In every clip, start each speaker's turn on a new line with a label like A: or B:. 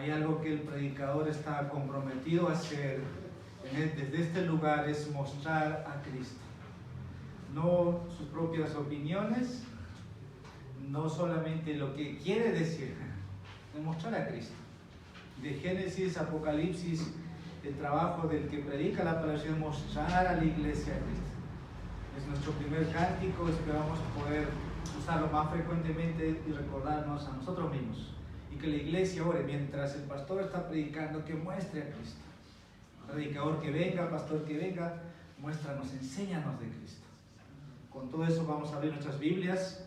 A: hay algo que el predicador está comprometido a hacer desde este lugar, es mostrar a Cristo. No sus propias opiniones, no solamente lo que quiere decir, es mostrar a Cristo. De Génesis, Apocalipsis, el trabajo del que predica la palabra es mostrar a la iglesia a Cristo. Es nuestro primer cántico, esperamos poder usarlo más frecuentemente y recordarnos a nosotros mismos. Y que la iglesia ore mientras el pastor está predicando, que muestre a Cristo. Predicador que venga, pastor que venga, muéstranos, enséñanos de Cristo. Con todo eso vamos a abrir nuestras Biblias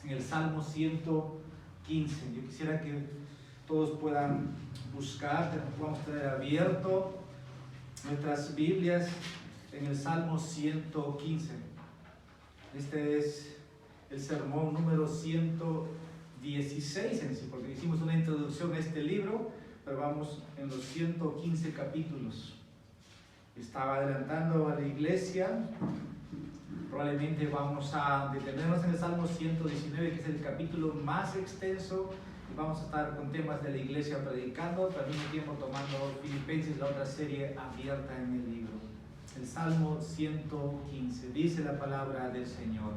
A: en el Salmo 115. Yo quisiera que todos puedan buscar, vamos a tener abierto nuestras Biblias en el Salmo 115. Este es el sermón número 116 en sí, porque hicimos una introducción a este libro, pero vamos en los 115 capítulos. Estaba adelantando a la iglesia. Probablemente vamos a detenernos en el Salmo 119, que es el capítulo más extenso, y vamos a estar con temas de la iglesia predicando, pero al mismo tiempo tomando Filipenses, la otra serie abierta en el libro. El Salmo 115, dice la palabra del Señor.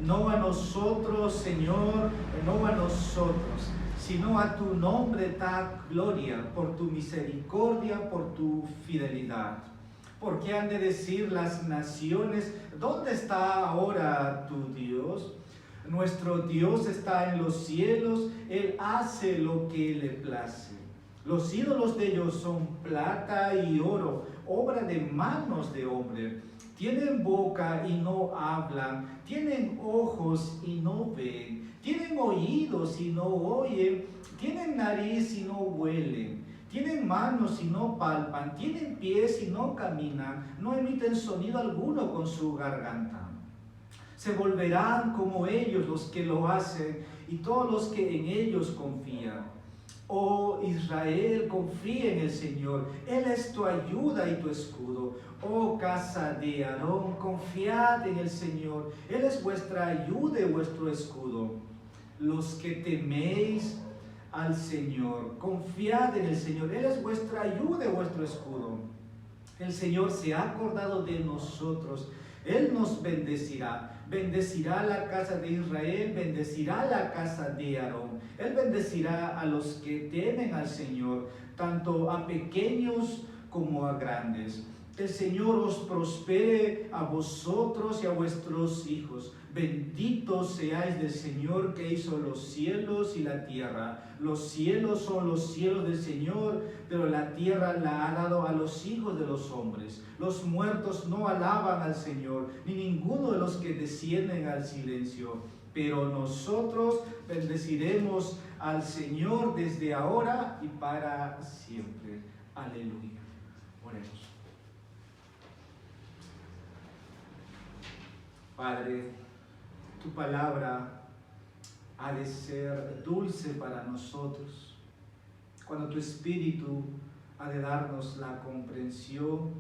A: No a nosotros, Señor, no a nosotros, sino a tu nombre da gloria, por tu misericordia, por tu fidelidad. ¿Por qué han de decir las naciones, ¿dónde está ahora tu Dios? Nuestro Dios está en los cielos, Él hace lo que le place. Los ídolos de ellos son plata y oro, obra de manos de hombre. Tienen boca y no hablan, tienen ojos y no ven, tienen oídos y no oyen, tienen nariz y no huelen. Tienen manos y no palpan, tienen pies y no caminan, no emiten sonido alguno con su garganta. Se volverán como ellos los que lo hacen y todos los que en ellos confían. Oh Israel, confía en el Señor, Él es tu ayuda y tu escudo. Oh casa de Aarón, confiad en el Señor, Él es vuestra ayuda y vuestro escudo. Los que teméis al Señor, confiad en el Señor, Él es vuestra ayuda y vuestro escudo. El Señor se ha acordado de nosotros, Él nos bendecirá. Bendecirá la casa de Israel, bendecirá la casa de Aarón. Él bendecirá a los que temen al Señor, tanto a pequeños como a grandes. El Señor os prospere a vosotros y a vuestros hijos. Benditos seáis del Señor que hizo los cielos y la tierra. Los cielos son los cielos del Señor, pero la tierra la ha dado a los hijos de los hombres. Los muertos no alaban al Señor, ni ninguno de los que descienden al silencio. Pero nosotros bendeciremos al Señor desde ahora y para siempre. Aleluya. Oremos. Padre, tu palabra ha de ser dulce para nosotros, cuando tu Espíritu ha de darnos la comprensión,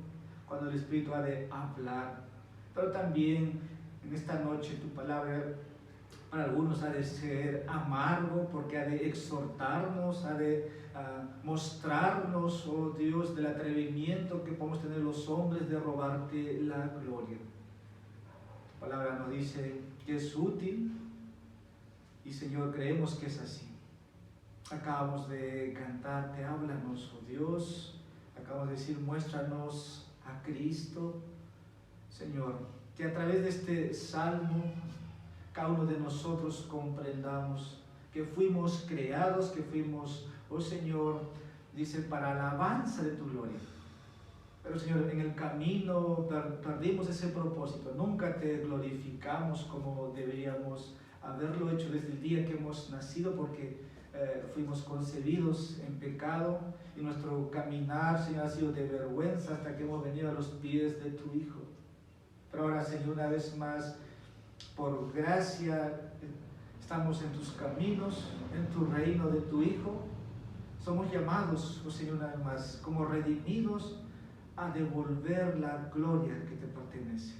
A: cuando el Espíritu ha de hablar, pero también en esta noche tu palabra para algunos ha de ser amargo, porque ha de exhortarnos, ha de mostrarnos, oh Dios, del atrevimiento que podemos tener los hombres de robarte la gloria. La palabra nos dice que es útil y Señor, creemos que es así. Acabamos de cantarte, háblanos, oh Dios. Acabamos de decir, muéstranos a Cristo. Señor, que a través de este salmo cada uno de nosotros comprendamos que fuimos creados, que fuimos, oh Señor, dice, para alabanza de tu gloria. Pero Señor, en el camino perdimos ese propósito, nunca te glorificamos como deberíamos haberlo hecho desde el día que hemos nacido, porque fuimos concebidos en pecado y nuestro caminar, Señor, ha sido de vergüenza hasta que hemos venido a los pies de tu Hijo. Pero ahora, Señor, una vez más, por gracia, estamos en tus caminos, en tu reino de tu Hijo. Somos llamados, oh Señor, una vez más, como redimidos, a devolver la gloria que te pertenece.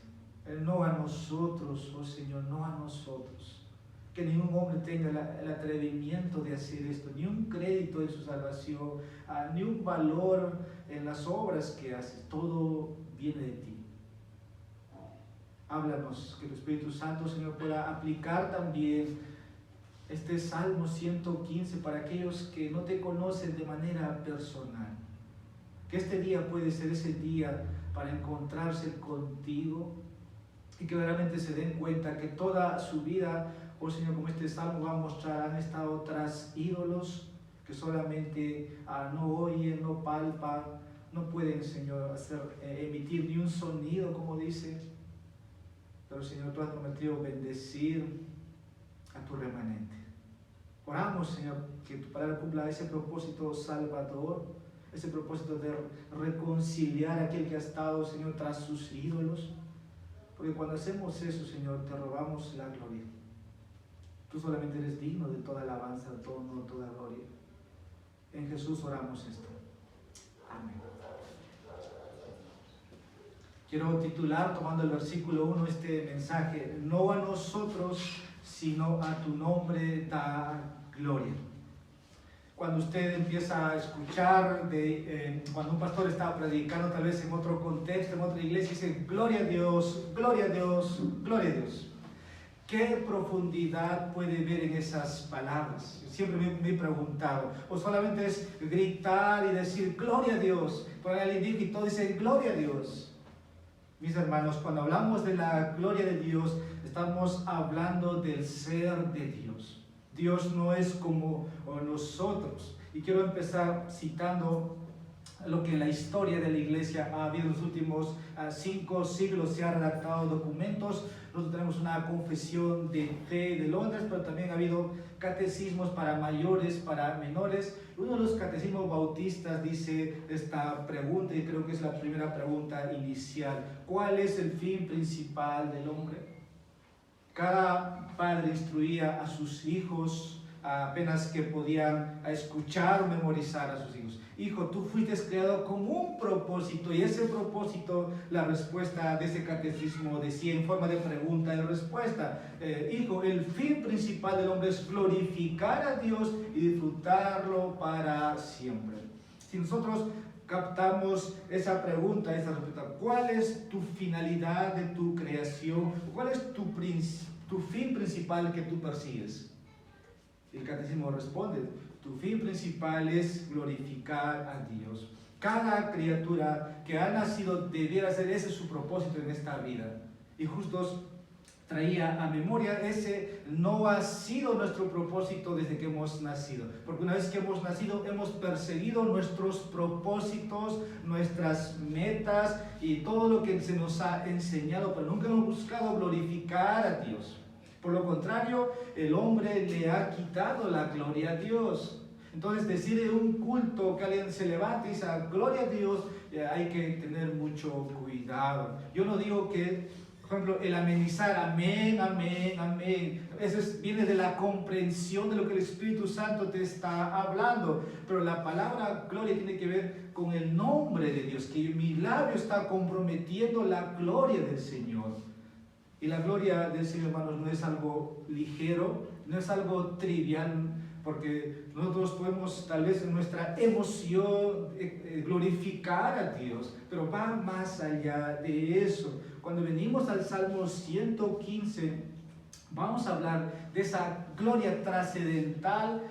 A: No a nosotros, oh Señor, no a nosotros, que ningún hombre tenga el atrevimiento de hacer esto, ni un crédito en su salvación, ni un valor en las obras que haces. Todo viene de ti. Háblanos, que el Espíritu Santo, Señor, pueda aplicar también este Salmo 115 para aquellos que no te conocen de manera personal. Que este día puede ser ese día para encontrarse contigo y que realmente se den cuenta que toda su vida, oh Señor, como este Salmo va a mostrar, han estado tras ídolos que solamente no oyen, no palpan, no pueden, Señor, emitir ni un sonido, como dice. Pero, Señor, tú has prometido bendecir a tu remanente. Oramos, Señor, que tu palabra cumpla ese propósito salvador, ese propósito de reconciliar a aquel que ha estado, Señor, tras sus ídolos. Porque cuando hacemos eso, Señor, te robamos la gloria. Tú solamente eres digno de toda alabanza, de todo honor, toda gloria. En Jesús oramos esto. Amén. Quiero titular, tomando el versículo 1, este mensaje: no a nosotros, sino a tu nombre da gloria. Cuando usted empieza a escuchar, cuando un pastor está predicando tal vez en otro contexto, en otra iglesia, dice gloria a Dios, gloria a Dios, gloria a Dios. ¿Qué profundidad puede ver en esas palabras? Siempre me he preguntado. O solamente es gritar y decir gloria a Dios, para el individuo y todo dice gloria a Dios. Mis hermanos, cuando hablamos de la gloria de Dios, estamos hablando del ser de Dios. Dios no es como nosotros. Y quiero empezar citando lo que en la historia de la iglesia ha habido en los últimos 5 siglos. Se han redactado documentos. Nosotros tenemos una confesión de fe de Londres, pero también ha habido catecismos para mayores, para menores. Uno de los catecismos bautistas dice esta pregunta, y creo que es la primera pregunta inicial: ¿cuál es el fin principal del hombre? Cada padre instruía a sus hijos apenas que podían escuchar o memorizar a sus hijos. Hijo, tú fuiste creado con un propósito, y ese propósito, la respuesta de ese catecismo decía en forma de pregunta y respuesta: hijo, el fin principal del hombre es glorificar a Dios y disfrutarlo para siempre. Si nosotros captamos esa pregunta, esa respuesta: ¿cuál es tu finalidad de tu creación? ¿Cuál es tu fin principal que tú persigues? El catecismo responde: tu fin principal es glorificar a Dios. Cada criatura que ha nacido debiera ser ese su propósito en esta vida. Y justos traía a memoria, ese no ha sido nuestro propósito desde que hemos nacido. Porque una vez que hemos nacido, hemos perseguido nuestros propósitos, nuestras metas y todo lo que se nos ha enseñado, pero nunca hemos buscado glorificar a Dios. Por lo contrario, el hombre le ha quitado la gloria a Dios. Entonces, decir en un culto que alguien se levante y dice gloria a Dios, hay que tener mucho cuidado. Yo no digo que, por ejemplo, el amenizar, amén, amén, amén, eso viene de la comprensión de lo que el Espíritu Santo te está hablando. Pero la palabra gloria tiene que ver con el nombre de Dios, que mi labio está comprometiendo la gloria del Señor. Y la gloria del Señor, hermanos, no es algo ligero, no es algo trivial, porque nosotros podemos tal vez en nuestra emoción glorificar a Dios, pero va más allá de eso. Cuando venimos al Salmo 115, vamos a hablar de esa gloria trascendental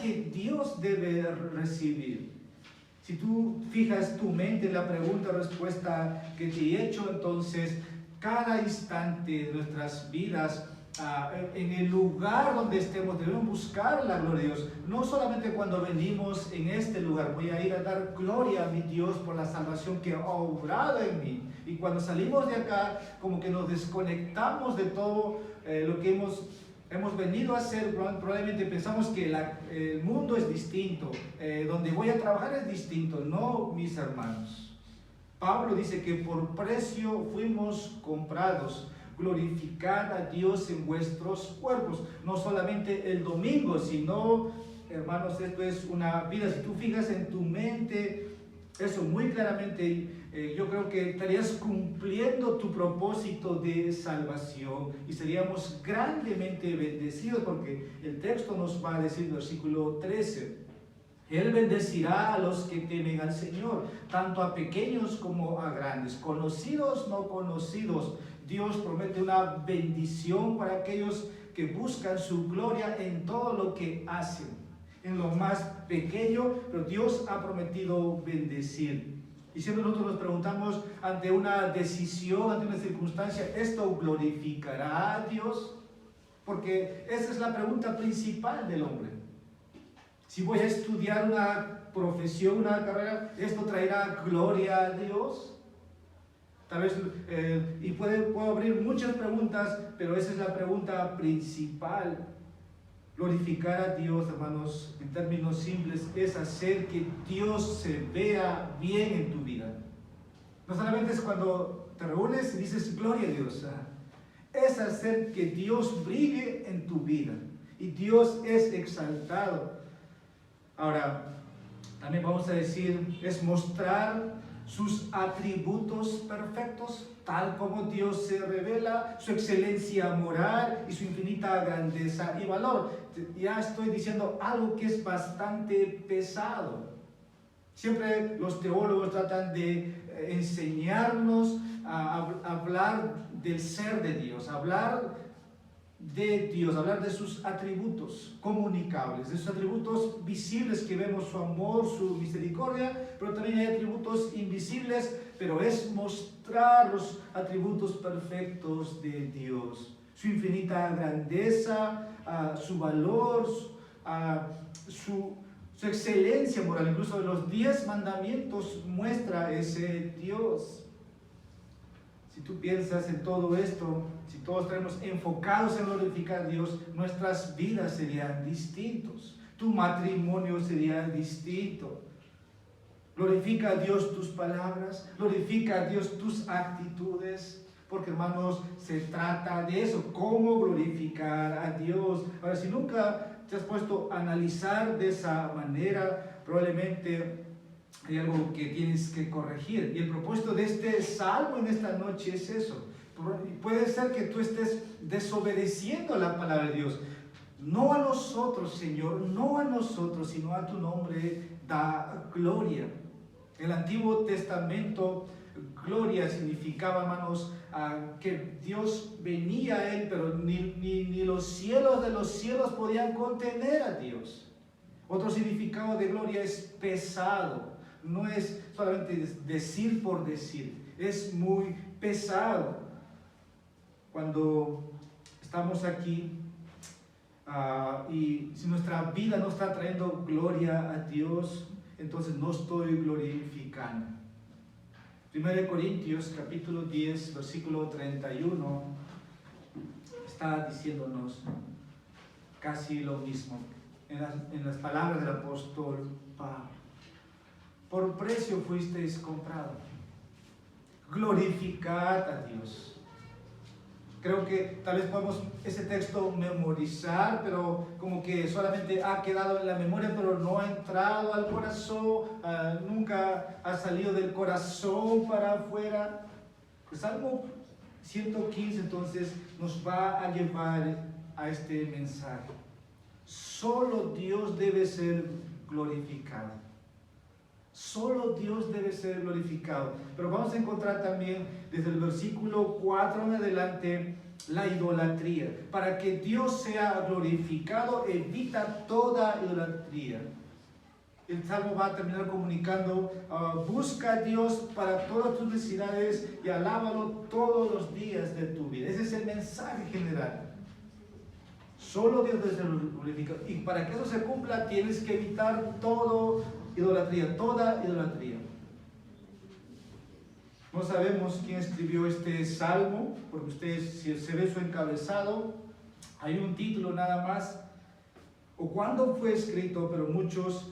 A: que Dios debe recibir. Si tú fijas tu mente en la pregunta-respuesta que te he hecho, entonces cada instante de nuestras vidas, en el lugar donde estemos, debemos buscar la gloria de Dios. No solamente cuando venimos en este lugar, voy a ir a dar gloria a mi Dios por la salvación que ha obrado en mí. Y cuando salimos de acá, como que nos desconectamos de todo lo que hemos venido a hacer. Probablemente pensamos que el mundo es distinto, donde voy a trabajar es distinto. No, mis hermanos. Pablo dice que por precio fuimos comprados. Glorificad a Dios en vuestros cuerpos. No solamente el domingo, sino, hermanos, esto es una vida. Si tú fijas en tu mente, eso muy claramente, yo creo que estarías cumpliendo tu propósito de salvación y seríamos grandemente bendecidos, porque el texto nos va a decir, versículo 13, Él bendecirá a los que temen al Señor, tanto a pequeños como a grandes, conocidos, no conocidos. Dios promete una bendición para aquellos que buscan su gloria en todo lo que hacen, en lo más pequeño, pero Dios ha prometido bendecir. Y siempre nosotros nos preguntamos ante una decisión, ante una circunstancia, ¿esto glorificará a Dios? Porque esa es la pregunta principal del hombre. Si voy a estudiar una profesión, una carrera, ¿esto traerá gloria a Dios? Tal vez, y puedo abrir muchas preguntas, pero esa es la pregunta principal. Glorificar a Dios, hermanos, en términos simples, es hacer que Dios se vea bien en tu vida. No solamente es cuando te reúnes y dices gloria a Dios, es hacer que Dios brille en tu vida y Dios es exaltado. Ahora, también vamos a decir, es mostrar sus atributos perfectos, tal como Dios se revela, su excelencia moral y su infinita grandeza y valor. Ya estoy diciendo algo que es bastante pesado. Siempre los teólogos tratan de enseñarnos a hablar del ser de Dios, hablar de sus atributos comunicables, de sus atributos visibles que vemos, su amor, su misericordia, pero también hay atributos invisibles, pero es mostrar los atributos perfectos de Dios, su infinita grandeza, su valor, su excelencia moral. Incluso los 10 mandamientos muestra ese Dios. Si tú piensas en todo esto, si todos estaremos enfocados en glorificar a Dios, nuestras vidas serían distintos. Tu matrimonio sería distinto. Glorifica a Dios tus palabras, glorifica a Dios tus actitudes, porque hermanos, se trata de eso, cómo glorificar a Dios. Ahora, si nunca te has puesto a analizar de esa manera, probablemente hay algo que tienes que corregir. Y el propósito de este salmo en esta noche es eso. Puede ser que tú estés desobedeciendo la palabra de Dios. No a nosotros, Señor, no a nosotros, sino a tu nombre da gloria. En el Antiguo Testamento, gloria significaba, hermanos, que Dios venía a él, pero ni los cielos de los cielos podían contener a Dios. Otro significado de gloria es pesado. No es solamente decir por decir, es muy pesado. Cuando estamos aquí y si nuestra vida no está trayendo gloria a Dios, entonces no estoy glorificando. 1 Corintios capítulo 10, versículo 31, está diciéndonos casi lo mismo en las palabras del apóstol Pablo. Por precio fuisteis comprado. Glorificad a Dios. Creo que tal vez podemos ese texto memorizar, pero como que solamente ha quedado en la memoria, pero no ha entrado al corazón, nunca ha salido del corazón para afuera. El Salmo 115 entonces nos va a llevar a este mensaje. Solo Dios debe ser glorificado. Solo Dios debe ser glorificado. Pero vamos a encontrar también desde el versículo 4 en adelante la idolatría. Para que Dios sea glorificado, evita toda idolatría. El Salmo va a terminar comunicando, busca a Dios para todas tus necesidades y alábalo todos los días de tu vida. Ese es el mensaje general. Solo Dios debe ser glorificado. Y para que eso se cumpla, tienes que evitar toda idolatría. No sabemos quién escribió este salmo, porque ustedes, si se ve su encabezado, hay un título nada más, o cuándo fue escrito, pero muchos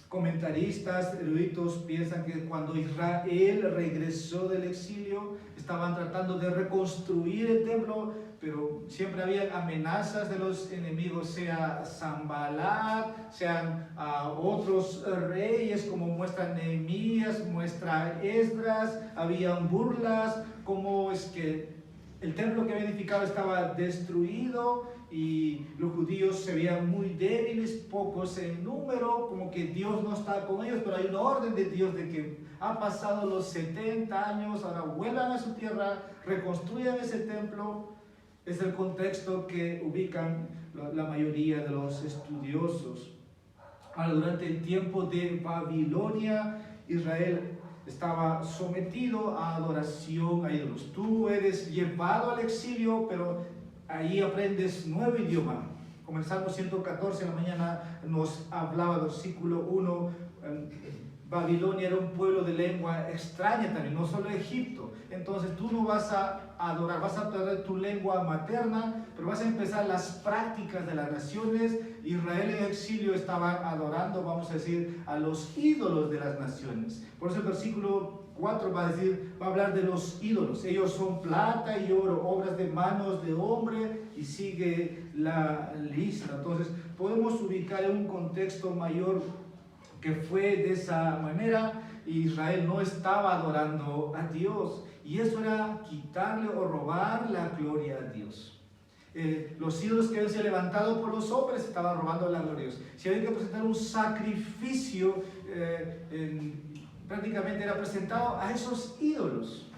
A: comentaristas, eruditos piensan que cuando Israel regresó del exilio, estaban tratando de reconstruir el templo, pero siempre había amenazas de los enemigos, sea Sanbalat, sean otros reyes, como muestra Nehemías, muestra Esdras, habían burlas, como es que el templo que había edificado estaba destruido y los judíos se veían muy débiles, pocos en número, como que Dios no está con ellos, pero hay una orden de Dios de que han pasado los 70 años, ahora vuelvan a su tierra, reconstruyan ese templo. Es el contexto que ubican la mayoría de los estudiosos. Ahora, durante el tiempo de Babilonia, Israel estaba sometido a adoración a ídolos. Tú eres llevado al exilio, pero ahí aprendes nuevo idioma. Como el Salmo 114 en la mañana nos hablaba, versículo 1, Babilonia era un pueblo de lengua extraña también, no solo Egipto. Entonces tú no vas a adorar, vas a perder tu lengua materna, pero vas a empezar las prácticas de las naciones. Israel en exilio estaba adorando, vamos a decir, a los ídolos de las naciones. Por eso el versículo 4 va a hablar de los ídolos. Ellos son plata y oro, obras de manos de hombre, y sigue la lista. Entonces podemos ubicar en un contexto mayor que fue de esa manera. Israel no estaba adorando a Dios, y eso era quitarle o robar la gloria a Dios. Los ídolos que habían sido levantados por los hombres estaban robando la gloria a Dios. Si había que presentar un sacrificio, prácticamente era presentado a esos ídolos.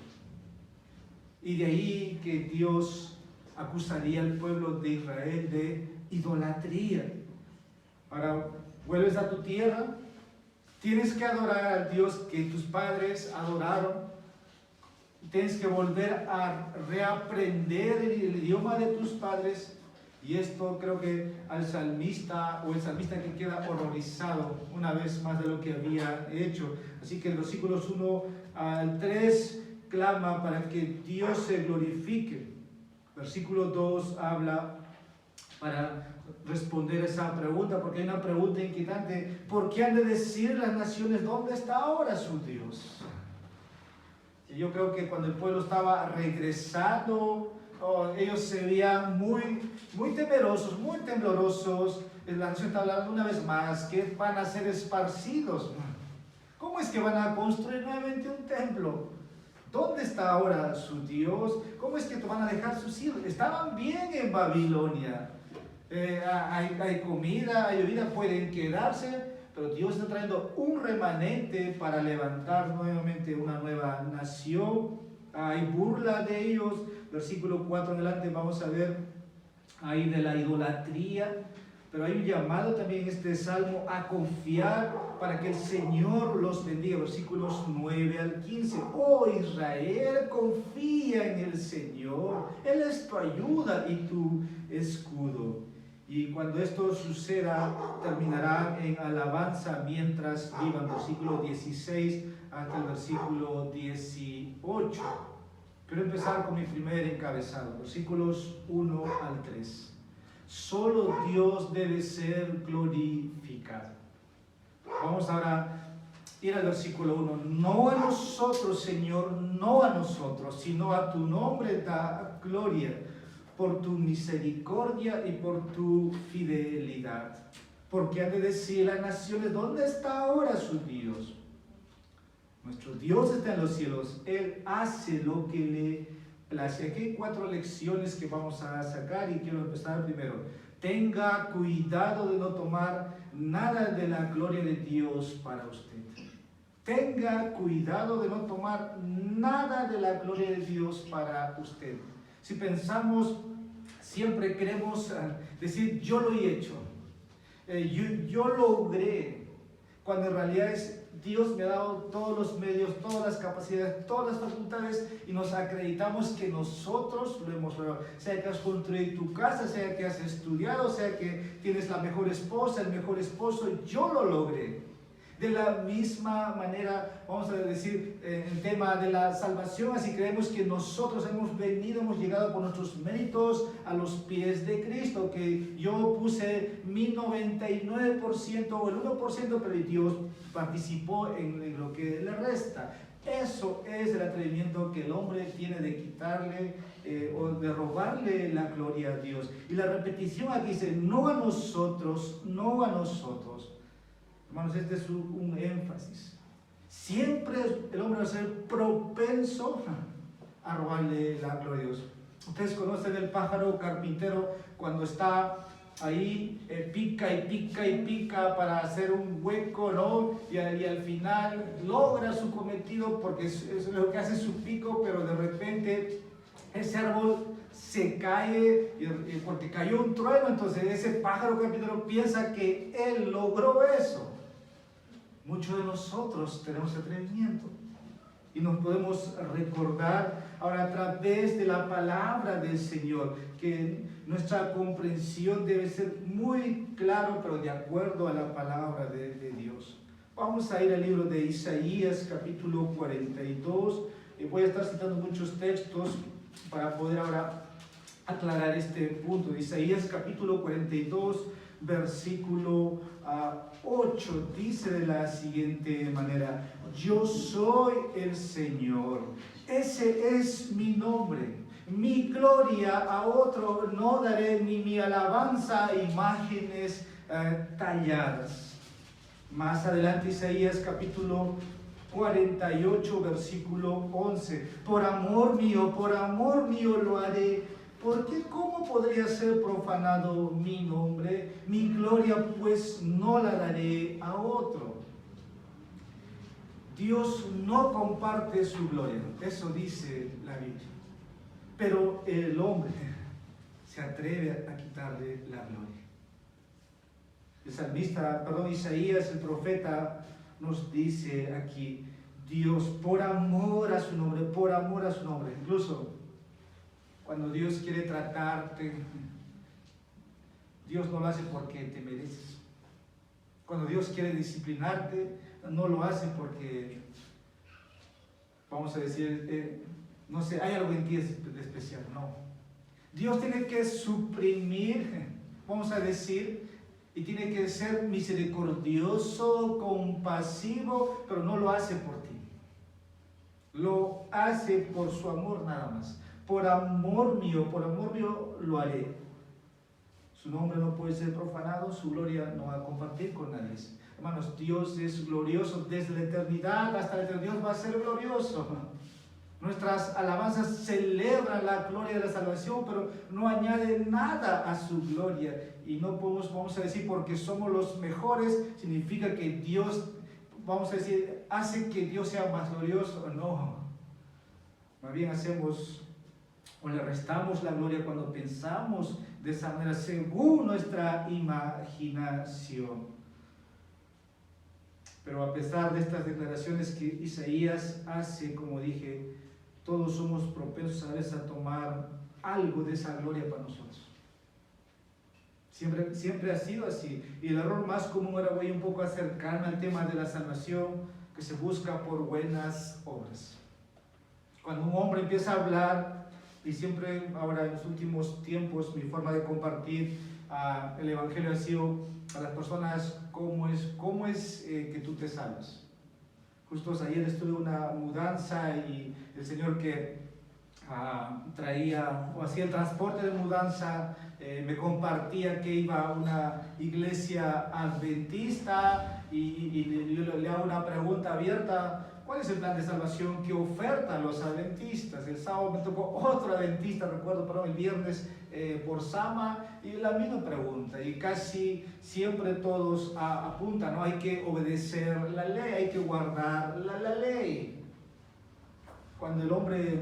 A: Y de ahí que Dios acusaría al pueblo de Israel de idolatría. Ahora, vuelves a tu tierra, tienes que adorar al Dios que tus padres adoraron. Tienes que volver a reaprender el idioma de tus padres. Y esto creo que al salmista, o el salmista que queda horrorizado una vez más de lo que había hecho. Así que en los versículos 1 al 3 clama para que Dios se glorifique. Versículo 2 habla para responder esa pregunta, porque hay una pregunta inquietante: ¿por qué han de decir las naciones dónde está ahora su Dios? Y yo creo que cuando el pueblo estaba regresando, ellos se veían muy temerosos, muy temblorosos. La nación está hablando una vez más que van a ser esparcidos. ¿Cómo es que van a construir nuevamente un templo? ¿Dónde está ahora su Dios? ¿Cómo es que van a dejar sus hijos? Estaban bien en Babilonia. Hay comida, hay bebida, pueden quedarse, pero Dios está trayendo un remanente para levantar nuevamente una nueva nación. Hay burla de ellos. Versículo 4 en adelante vamos a ver ahí de la idolatría, pero hay un llamado también en este salmo a confiar para que el Señor los bendiga. Versículos 9 al 15. Oh Israel, confía en el Señor, Él es tu ayuda y tu escudo. Y cuando esto suceda, terminará en alabanza mientras vivan. Versículo 16 hasta el versículo 18. Quiero empezar con mi primer encabezado, versículos 1 al 3. Solo Dios debe ser glorificado. Vamos ahora a ir al versículo 1. No a nosotros, Señor, no a nosotros, sino a tu nombre da gloria, por tu misericordia y por tu fidelidad. Porque han de decir las naciones, ¿dónde está ahora su Dios? Nuestro Dios está en los cielos, Él hace lo que le place. Aquí hay 4 lecciones que vamos a sacar y quiero empezar primero. Tenga cuidado de no tomar nada de la gloria de Dios para usted. Tenga cuidado de no tomar nada de la gloria de Dios para usted. Si pensamos, siempre queremos decir, yo lo he hecho, yo logré, cuando en realidad es Dios me ha dado todos los medios, todas las capacidades, todas las facultades, y nos acreditamos que nosotros lo hemos logrado. Sea que has construido tu casa, sea que has estudiado, sea que tienes la mejor esposa, el mejor esposo, yo lo logré. De la misma manera, vamos a decir, el tema de la salvación, así creemos que nosotros hemos llegado por nuestros méritos a los pies de Cristo, que yo puse mi 99% o el 1%, pero Dios participó en lo que le resta. Eso es el atrevimiento que el hombre tiene de quitarle o de robarle la gloria a Dios. Y la repetición aquí dice, no a nosotros, no a nosotros. Hermanos, este es un énfasis. Siempre el hombre va a ser propenso a robarle la gloria a Dios. Ustedes conocen el pájaro carpintero cuando está ahí, pica y pica y pica para hacer un hueco, ¿no? Y al final logra su cometido porque es lo que hace su pico, pero de repente ese árbol se cae porque cayó un trueno. Entonces ese pájaro carpintero piensa que él logró eso. Muchos de nosotros tenemos atrevimiento y nos podemos recordar ahora a través de la palabra del Señor que nuestra comprensión debe ser muy claro, pero de acuerdo a la palabra de Dios. Vamos a ir al libro de Isaías capítulo 42. Voy a estar citando muchos textos para poder ahora aclarar este punto. Isaías capítulo 42, versículo 8, dice de la siguiente manera: yo soy el Señor, ese es mi nombre, mi gloria a otro no daré, ni mi alabanza a imágenes talladas. Más adelante Isaías capítulo 48, versículo 11, por amor mío lo haré. Porque ¿cómo podría ser profanado mi nombre? Mi gloria pues no la daré a otro. Dios no comparte su gloria, eso dice la Biblia. Pero el hombre se atreve a quitarle la gloria. El salmista, Isaías, el profeta, nos dice aquí, Dios por amor a su nombre, incluso cuando Dios quiere tratarte, Dios no lo hace porque te mereces. Cuando Dios quiere disciplinarte, no lo hace porque, vamos a decir, no sé, hay algo en ti de especial, no. Dios tiene que suprimir, vamos a decir, y tiene que ser misericordioso, compasivo, pero no lo hace por ti. Lo hace por su amor nada más. Por amor mío lo haré. Su nombre no puede ser profanado, su gloria no va a compartir con nadie. Hermanos, Dios es glorioso desde la eternidad hasta la eternidad. Dios va a ser glorioso. Nuestras alabanzas celebran la gloria de la salvación, pero no añaden nada a su gloria. Y no podemos, vamos a decir, porque somos los mejores, significa que Dios, vamos a decir, hace que Dios sea más glorioso. No. Más bien hacemos o le restamos la gloria cuando pensamos de esa manera según nuestra imaginación. Pero a pesar de estas declaraciones que Isaías hace, como dije, todos somos propensos a veces a tomar algo de esa gloria para nosotros. Siempre ha sido así. Y el error más común, ahora voy un poco a acercarme al tema de la salvación, que se busca por buenas obras. Cuando un hombre empieza a hablar, y siempre ahora en los últimos tiempos mi forma de compartir el Evangelio ha sido a las personas cómo es que tú te salvas. Justo ayer estuve en una mudanza y el señor que traía o hacía el transporte de mudanza me compartía que iba a una iglesia adventista y yo le hago una pregunta abierta: ¿cuál es el plan de salvación que ofertan los adventistas? El sábado me tocó otro adventista, recuerdo, el viernes por Sama, y la misma pregunta, y casi siempre todos apuntan, ¿no? Hay que obedecer la ley, hay que guardar la ley. Cuando el hombre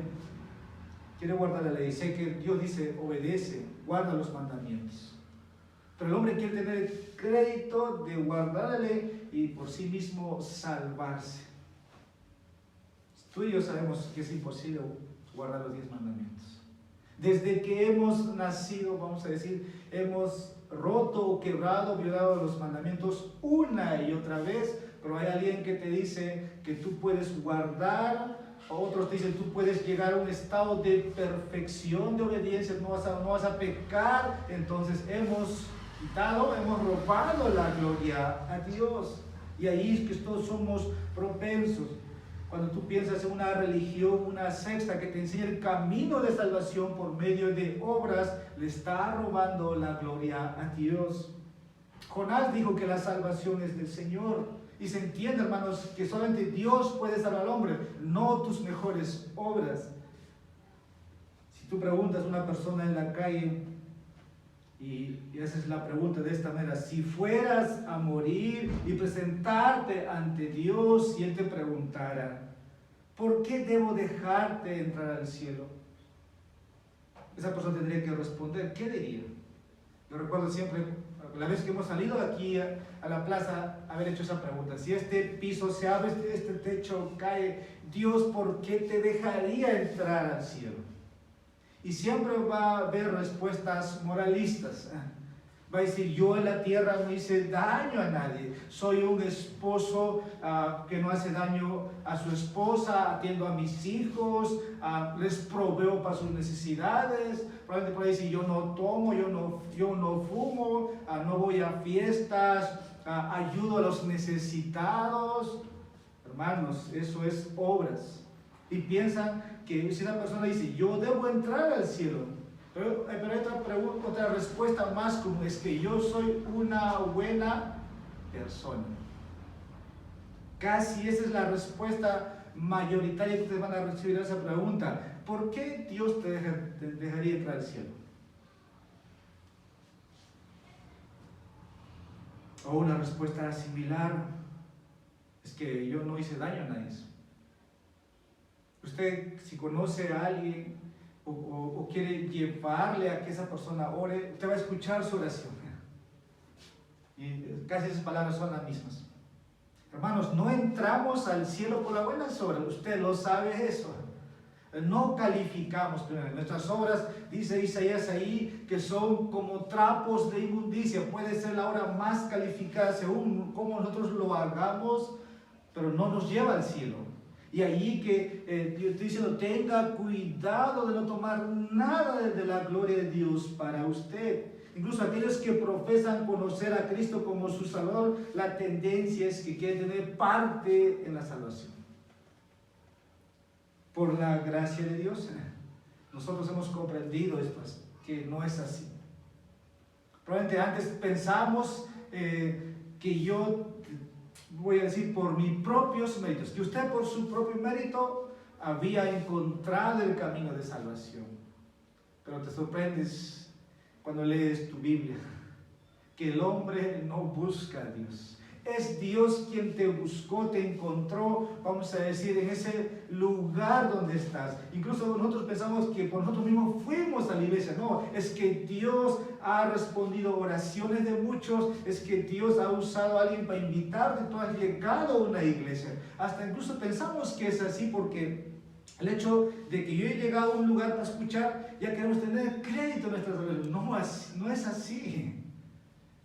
A: quiere guardar la ley, sé que Dios dice, obedece, guarda los mandamientos. Pero el hombre quiere tener el crédito de guardar la ley y por sí mismo salvarse. Tú y yo sabemos que es imposible guardar los 10 mandamientos. Desde que hemos nacido, vamos a decir, hemos roto o quebrado, violado los mandamientos una y otra vez, pero hay alguien que te dice que tú puedes guardar, otros te dicen tú puedes llegar a un estado de perfección, de obediencia, no vas a pecar. Entonces hemos robado la gloria a Dios. Y ahí es que todos somos propensos. Cuando tú piensas en una religión, una secta que te enseña el camino de salvación por medio de obras, le está robando la gloria a Dios. Jonás dijo que la salvación es del Señor. Y se entiende, hermanos, que solamente Dios puede salvar al hombre, no tus mejores obras. Si tú preguntas a una persona en la calle, y esa es la pregunta de esta manera: si fueras a morir y presentarte ante Dios y Él te preguntara, ¿por qué debo dejarte entrar al cielo? Esa persona tendría que responder, ¿qué diría? Yo recuerdo siempre, la vez que hemos salido de aquí a la plaza, haber hecho esa pregunta: si este piso se abre, este techo cae, Dios, ¿por qué te dejaría entrar al cielo? Y siempre va a haber respuestas moralistas. Va a decir: yo en la tierra no hice daño a nadie, soy un esposo que no hace daño a su esposa, atiendo a mis hijos, les proveo para sus necesidades. Probablemente puede decir: yo no tomo, yo no fumo, no voy a fiestas, ayudo a los necesitados. Hermanos, eso es obras. Y piensan que si una persona dice: yo debo entrar al cielo, pero hay otra respuesta más común: es que yo soy una buena persona. Casi esa es la respuesta mayoritaria que ustedes van a recibir a esa pregunta: ¿por qué Dios te dejaría entrar al cielo? O una respuesta similar: es que yo no hice daño a nadie. Usted, si conoce a alguien o quiere llevarle a que esa persona ore, usted va a escuchar su oración. Y casi esas palabras son las mismas. Hermanos, no entramos al cielo por las buenas obras. Usted lo sabe eso. No calificamos primero. Nuestras obras, dice Isaías ahí, que son como trapos de inmundicia. Puede ser la obra más calificada según cómo nosotros lo hagamos, pero no nos lleva al cielo. Y ahí que yo estoy diciendo: tenga cuidado de no tomar nada de la gloria de Dios para usted. Incluso aquellos que profesan conocer a Cristo como su Salvador, la tendencia es que quieren tener parte en la salvación. Por la gracia de Dios, nosotros hemos comprendido esto, que no es así. Probablemente antes pensamos que yo, voy a decir, por mis propios méritos, que usted por su propio mérito había encontrado el camino de salvación. Pero te sorprendes cuando lees tu Biblia, que el hombre no busca a Dios. Es Dios quien te buscó, te encontró, vamos a decir, en ese lugar donde estás. Incluso nosotros pensamos que por nosotros mismos fuimos a la iglesia. No, es que Dios ha respondido oraciones de muchos, es que Dios ha usado a alguien para invitarte, tú has llegado a una iglesia. Hasta incluso pensamos que es así porque el hecho de que yo he llegado a un lugar para escuchar, ya queremos tener crédito en nuestras oraciones. No es así.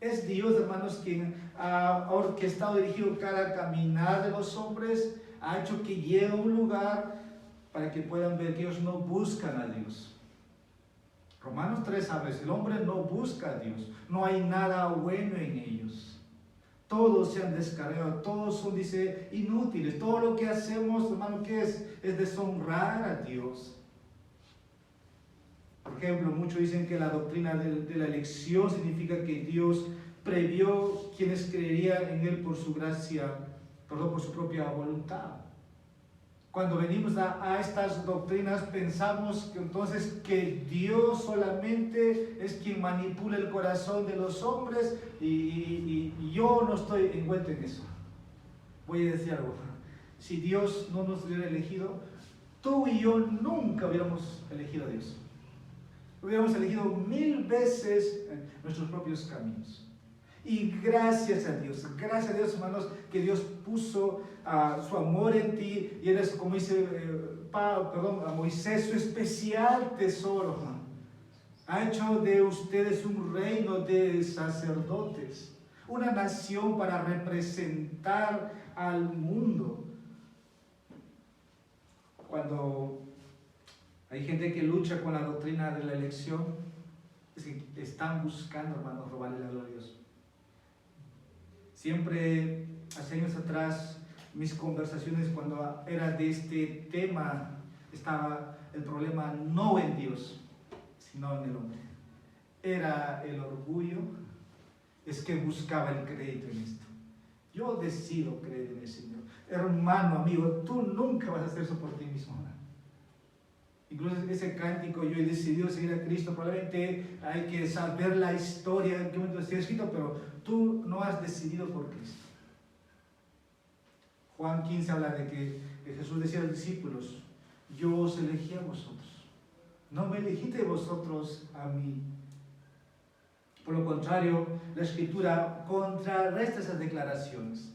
A: Es Dios, hermanos, quien ha orquestado y dirigido cada caminar de los hombres, ha hecho que llegue a un lugar para que puedan ver que ellos no buscan a Dios. Romanos 3 habla: el hombre no busca a Dios, no hay nada bueno en ellos. Todos se han descargado, todos son, dice, inútiles. Todo lo que hacemos, hermano, ¿qué es? Es deshonrar a Dios. Por ejemplo, muchos dicen que la doctrina de la elección significa que Dios previó quienes creerían en Él por su gracia, por su propia voluntad. Cuando venimos a estas doctrinas pensamos que entonces que Dios solamente es quien manipula el corazón de los hombres y yo no estoy envuelto en eso. Voy a decir algo: si Dios no nos hubiera elegido, tú y yo nunca hubiéramos elegido a Dios. Hubiéramos elegido 1000 veces nuestros propios caminos. Y gracias a Dios, hermanos, que Dios puso su amor en ti y eres, como dice a Moisés, su especial tesoro. Ha hecho de ustedes un reino de sacerdotes, una nación para representar al mundo. Cuando hay gente que lucha con la doctrina de la elección, es que están buscando, hermanos, robarle la gloria a Dios. Siempre, hace años atrás, mis conversaciones cuando era de este tema, estaba el problema no en Dios, sino en el hombre. Era el orgullo, es que buscaba el crédito en esto. Yo decido creer en el Señor. Hermano, amigo, tú nunca vas a hacer eso por ti mismo. Incluso ese cántico, yo he decidido seguir a Cristo, probablemente hay que saber la historia, en qué momento está escrito, pero tú no has decidido por Cristo. Juan 15 habla de que Jesús decía a los discípulos, yo os elegí a vosotros, no me elegiste vosotros a mí. Por lo contrario, la Escritura contrarresta esas declaraciones.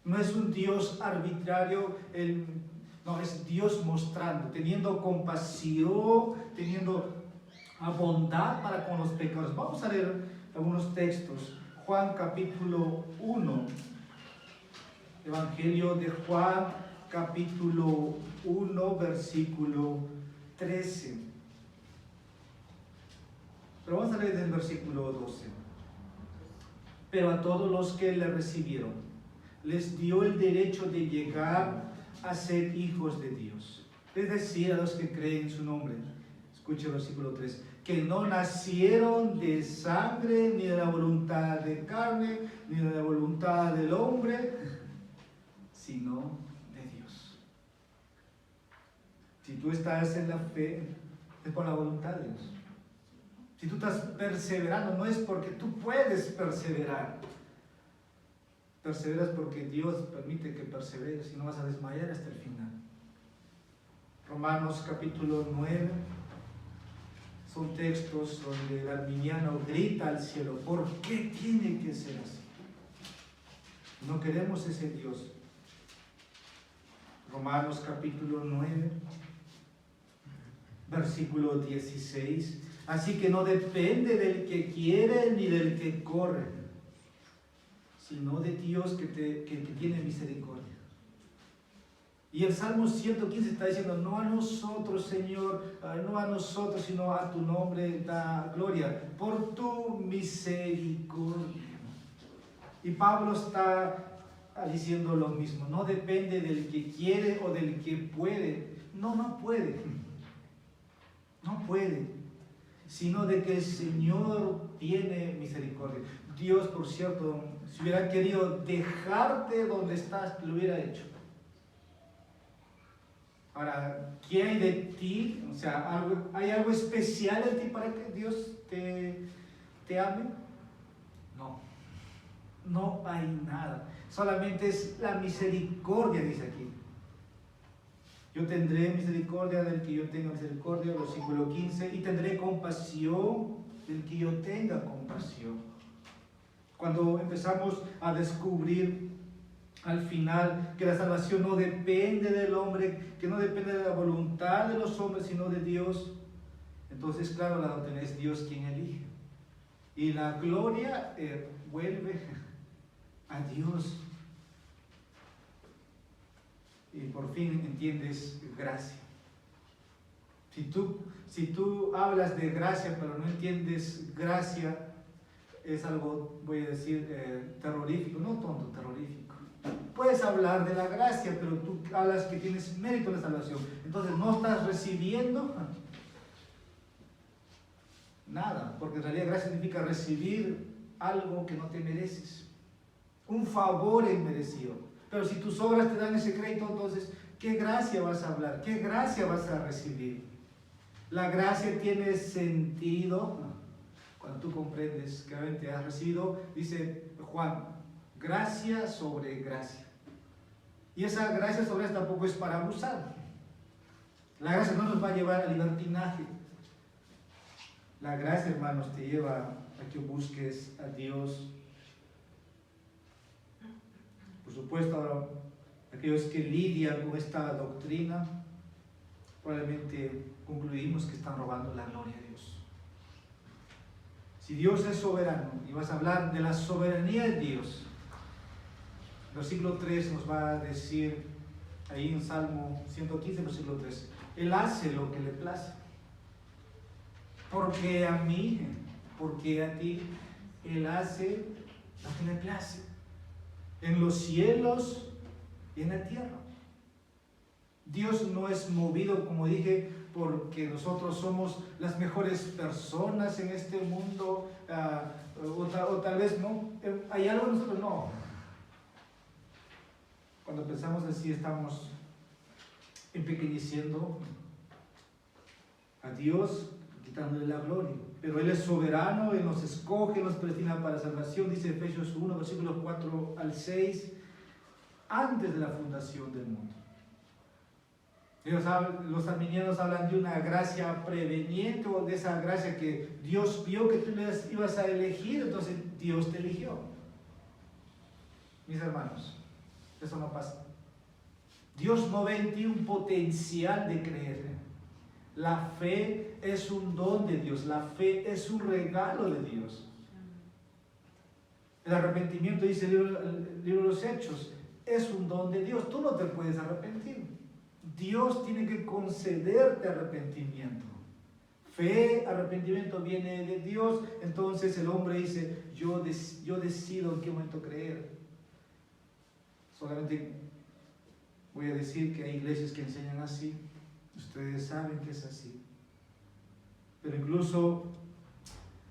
A: No es un Dios arbitrario, no, es Dios mostrando, teniendo compasión, teniendo bondad para con los pecadores. Vamos a leer algunos textos. Juan capítulo 1. Evangelio de Juan capítulo 1, versículo 13. Pero vamos a leer del versículo 12. Pero a todos los que le recibieron, les dio el derecho de llegar a ser hijos de Dios. Es decir, a los que creen en su nombre. Escuche el versículo 3. Que no nacieron de sangre, ni de la voluntad de carne, ni de la voluntad del hombre, sino de Dios. Si tú estás en la fe, es por la voluntad de Dios. Si tú estás perseverando, no es porque tú puedes perseverar. Perseveras porque Dios permite que perseveres y no vas a desmayar hasta el final. Romanos capítulo 9 son textos donde el arminiano grita al cielo, ¿por qué tiene que ser así? No queremos ese Dios. Romanos capítulo 9, versículo 16. Así que no depende del que quiere ni del que corre, sino de Dios que tiene misericordia. Y el Salmo 115 está diciendo, no a nosotros, Señor, no a nosotros, sino a tu nombre da gloria, por tu misericordia. Y Pablo está diciendo lo mismo, no depende del que quiere o del que puede. No puede. No puede. Sino de que el Señor tiene misericordia. Dios, por cierto, si hubiera querido dejarte donde estás, lo hubiera hecho. Ahora, ¿qué hay de ti? O sea, ¿hay algo especial en ti para que Dios te ame? No hay nada. Solamente es la misericordia, dice aquí. Yo tendré misericordia del que yo tenga misericordia, versículo 15, y tendré compasión del que yo tenga compasión. Cuando empezamos a descubrir al final que la salvación no depende del hombre, que no depende de la voluntad de los hombres, sino de Dios, entonces, claro, la doctrina es Dios quien elige. Y la gloria vuelve a Dios. Y por fin entiendes gracia. Si tú hablas de gracia pero no entiendes gracia, es algo, voy a decir, terrorífico, no tonto, terrorífico. Puedes hablar de la gracia, pero tú hablas que tienes mérito en la salvación. Entonces no estás recibiendo nada, porque en realidad gracia significa recibir algo que no te mereces. Un favor inmerecido. Pero si tus obras te dan ese crédito, entonces, ¿qué gracia vas a hablar? ¿Qué gracia vas a recibir? La gracia tiene sentido cuando tú comprendes que realmente has recibido, dice Juan, gracia sobre gracia. Y esa gracia sobre gracia tampoco es para abusar. La gracia no nos va a llevar al libertinaje. La gracia, hermanos, te lleva a que busques a Dios. Por supuesto, aquellos que lidian con esta doctrina, probablemente concluimos que están robando la gloria a Dios. Si Dios es soberano, y vas a hablar de la soberanía de Dios, versículo 3 nos va a decir, ahí en Salmo 115, versículo 3, Él hace lo que le place. Porque a mí, porque a ti, Él hace lo que le place. En los cielos y en la tierra. Dios no es movido, como dije, porque nosotros somos las mejores personas en este mundo, o tal vez no. Hay algo en nosotros, no. Cuando pensamos así, estamos empequeñeciendo a Dios, quitándole la gloria. Pero Él es soberano, Él nos escoge, nos predestina para salvación, dice Efesios 1, versículos 4 al 6, antes de la fundación del mundo. Los arminianos hablan de una gracia preveniente, o de esa gracia que Dios vio que tú les ibas a elegir, entonces Dios te eligió. Mis hermanos, eso no pasa. Dios no ve en ti un potencial de creer. La fe es un don de Dios, la fe es un regalo de Dios. El arrepentimiento, dice el libro de los Hechos, es un don de Dios. Tú no te puedes arrepentir. Dios tiene que concederte arrepentimiento. Fe, arrepentimiento viene de Dios. Entonces el hombre dice, yo decido en qué momento creer. Solamente voy a decir que hay iglesias que enseñan así. Ustedes saben que es así. Pero incluso,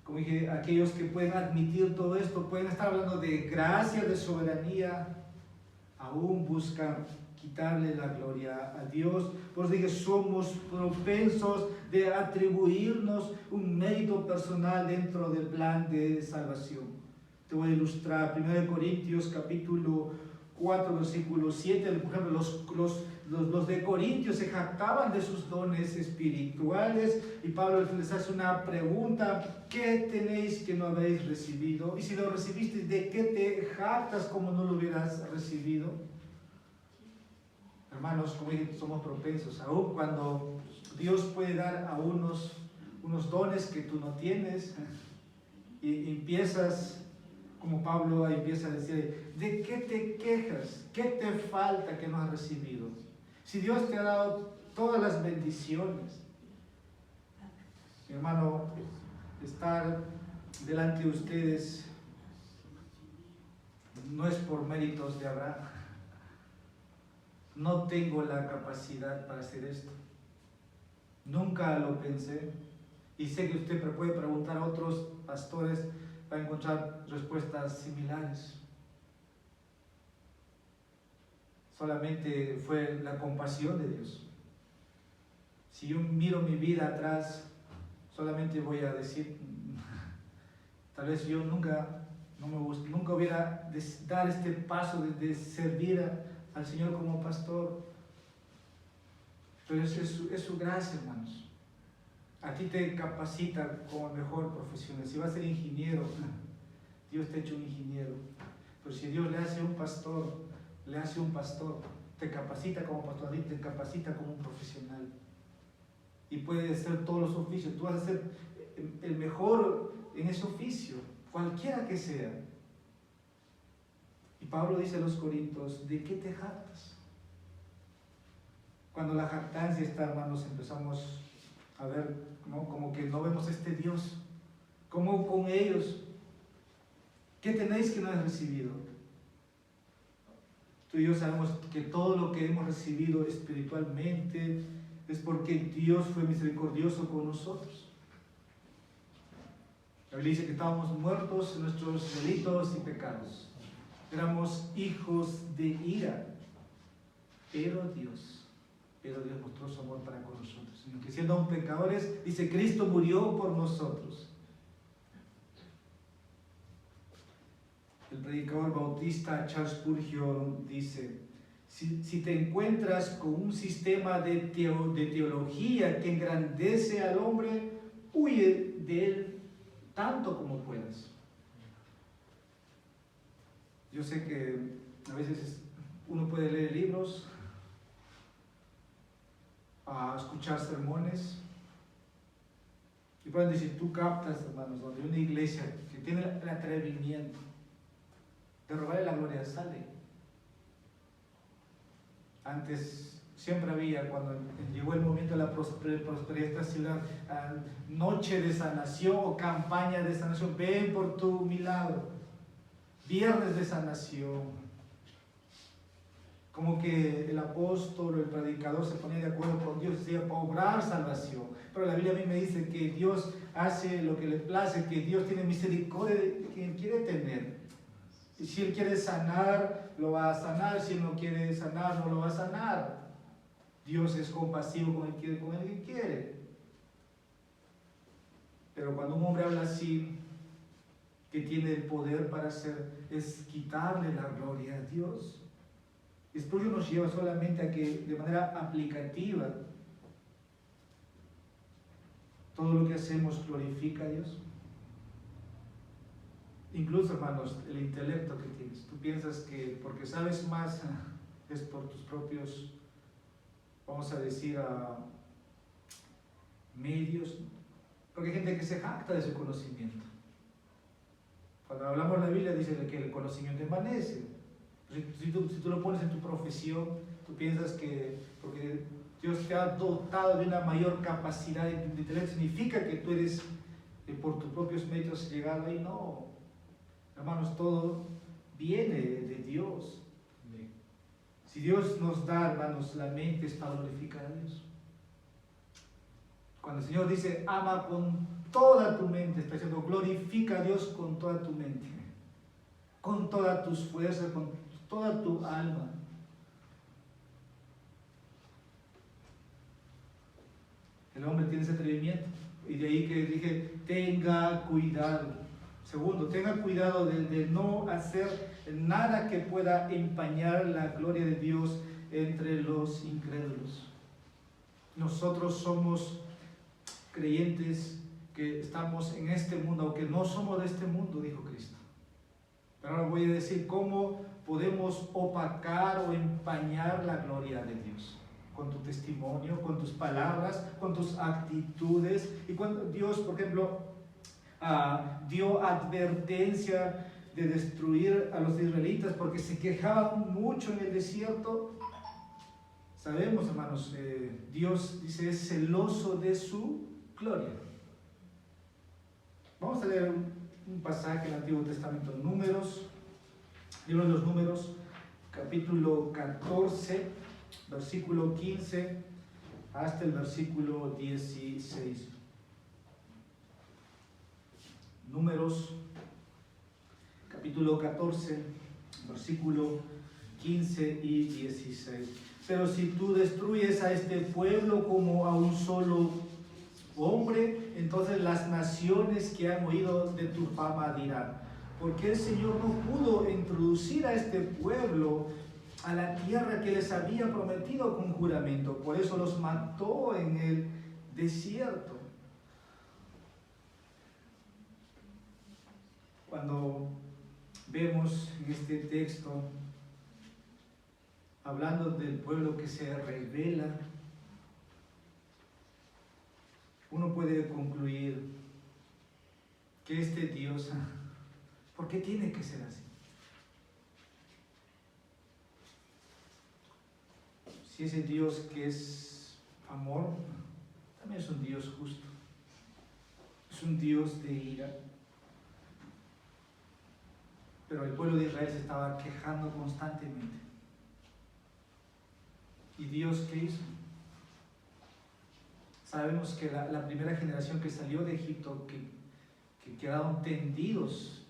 A: como dije, aquellos que pueden admitir todo esto, pueden estar hablando de gracia, de soberanía, aún buscan quitarle la gloria a Dios. Por eso dije, somos propensos de atribuirnos un mérito personal dentro del plan de salvación. Te voy a ilustrar, 1 Corintios capítulo 4, versículo 7, por ejemplo, los de Corintios se jactaban de sus dones espirituales, y Pablo les hace una pregunta: ¿qué tenéis que no habéis recibido? Y si lo recibiste, ¿de qué te jactas como no lo hubieras recibido? Hermanos, como dije, somos propensos, aún cuando Dios puede dar a unos dones que tú no tienes, y empiezas, como Pablo empieza a decir, ¿de qué te quejas? ¿Qué te falta que no has recibido? Si Dios te ha dado todas las bendiciones. Mi hermano, estar delante de ustedes no es por méritos de Abraham. No tengo la capacidad para hacer esto. Nunca lo pensé. Y sé que usted puede preguntar a otros pastores, va a encontrar respuestas similares. Solamente fue la compasión de Dios. Si yo miro mi vida atrás, solamente voy a decir, tal vez yo nunca hubiera dado este paso de servir al Señor como pastor. Pero es su gracia, hermanos. A ti te capacita como mejor profesional. Si vas a ser ingeniero, Dios te ha hecho un ingeniero. Pero si Dios le hace un pastor, te capacita como pastor, te capacita como un profesional. Y puedes hacer todos los oficios. Tú vas a ser el mejor en ese oficio, cualquiera que sea. Y Pablo dice a los Corintios, ¿de qué te jactas? Cuando la jactancia está, hermanos, empezamos a ver, ¿no? Como que no vemos este Dios. Como con ellos, ¿qué tenéis que no habéis recibido? Tú y yo sabemos que todo lo que hemos recibido espiritualmente es porque Dios fue misericordioso con nosotros. La Biblia dice que estábamos muertos en nuestros delitos y pecados. Éramos hijos de ira. Pero Dios mostró su amor para con nosotros. Que siendo aún pecadores, dice, Cristo murió por nosotros. El predicador bautista Charles Spurgeon dice, si te encuentras con un sistema de teología que engrandece al hombre, huye de él tanto como puedas. Yo sé que a veces uno puede leer libros, a escuchar sermones, Y pueden decir, tú captas, hermanos, donde una iglesia que tiene el atrevimiento de robarle la gloria sale. Antes siempre había, cuando llegó el momento de la prosperidad de esta ciudad, noche de sanación o campaña de sanación, ven por tu milagro, viernes de sanación. Como que el apóstol o el predicador se ponía de acuerdo con Dios, decía, para obrar salvación. Pero la Biblia a mí me dice que Dios hace lo que le place, que Dios tiene misericordia de quien quiere tener. Y si Él quiere sanar, lo va a sanar. Si Él no quiere sanar, no lo va a sanar. Dios es compasivo con el que quiere. Pero cuando un hombre habla así, que tiene el poder para hacer, es quitarle la gloria a Dios. Spurgeon nos lleva solamente a que de manera aplicativa todo lo que hacemos glorifica a Dios. Incluso, hermanos, el intelecto que tienes. Tú piensas que porque sabes más es por tus propios, vamos a decir, medios. Porque hay gente que se jacta de su conocimiento. Cuando hablamos de la Biblia dice que el conocimiento envanece. Si tú lo pones en tu profesión, tú piensas que porque Dios te ha dotado de una mayor capacidad de intelecto, significa que tú eres por tus propios medios llegado ahí. No, hermanos, todo viene de Dios. Si Dios nos da, hermanos, la mente es para glorificar a Dios. Cuando el Señor dice, ama con toda tu mente, está diciendo, glorifica a Dios con toda tu mente, con todas tus fuerzas, con toda tu alma. El hombre tiene ese atrevimiento. Y de ahí que dije, tenga cuidado. Segundo, tenga cuidado de no hacer nada que pueda empañar la gloria de Dios entre los incrédulos. Nosotros somos creyentes que estamos en este mundo, aunque no somos de este mundo, dijo Cristo. Pero ahora voy a decir cómo podemos opacar o empañar la gloria de Dios. Con tu testimonio, con tus palabras, con tus actitudes. Y cuando Dios, por ejemplo, dio advertencia de destruir a los israelitas porque se quejaban mucho en el desierto. Sabemos, hermanos, Dios dice es celoso de su gloria. Vamos a leer un pasaje del Antiguo Testamento, Números, libro de los Números, capítulo 14, versículo 15 hasta el versículo 16. Números, capítulo 14, versículo 15 y 16. Pero si tú destruyes a este pueblo como a un solo hombre, entonces las naciones que han oído de tu fama dirán, ¿por qué el Señor no pudo introducir a este pueblo a la tierra que les había prometido con juramento? Por eso los mató en el desierto. Cuando vemos en este texto, hablando del pueblo que se rebela, uno puede concluir que este Dios, ¿por qué tiene que ser así? Si ese Dios que es amor, también es un Dios justo, es un Dios de ira. Pero el pueblo de Israel se estaba quejando constantemente. ¿Y Dios qué hizo? Sabemos que la primera generación que salió de Egipto, que quedaron tendidos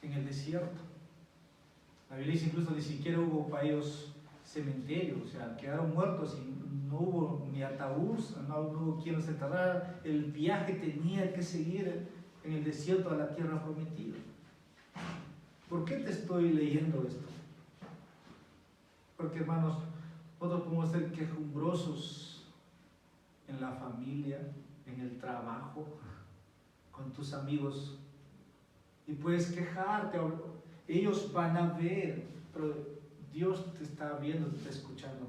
A: en el desierto. La Biblia dice incluso ni siquiera hubo para ellos cementerio, o sea, quedaron muertos y no hubo ni ataúd, no hubo quien los enterrara. El viaje tenía que seguir en el desierto a la tierra prometida. ¿Por qué te estoy leyendo esto? Porque, hermanos, nosotros podemos ser quejumbrosos en la familia, en el trabajo, con tus amigos, y puedes quejarte. Ellos van a ver, pero Dios te está viendo, te está escuchando.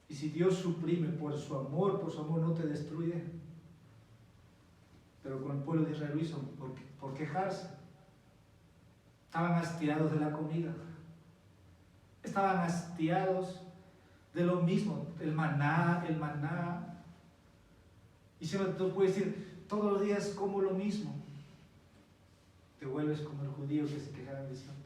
A: Y si Dios suprime por su amor no te destruye. Pero con el pueblo de Israel lo hizo por quejarse. Estaban hastiados de la comida. Estaban hastiados de lo mismo, el maná. Y si tú puedes decir, todos los días como lo mismo. Te vuelves como el judío que se quejaba en el desierto.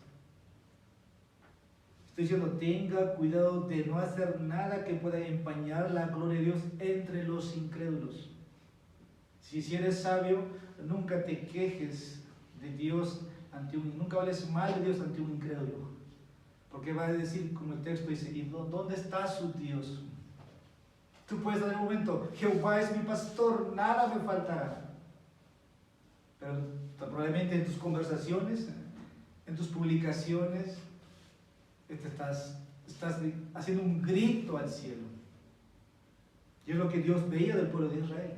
A: Estoy diciendo, tenga cuidado de no hacer nada que pueda empañar la gloria de Dios entre los incrédulos. Si eres sabio, nunca te quejes de Dios nunca hables mal de Dios ante un incrédulo. Porque va a decir, como el texto dice, ¿y dónde está su Dios? Tú puedes dar un momento, Jehová es mi pastor, nada me faltará. Pero probablemente en tus conversaciones, en tus publicaciones, estás haciendo un grito al cielo. Y es lo que Dios veía del pueblo de Israel.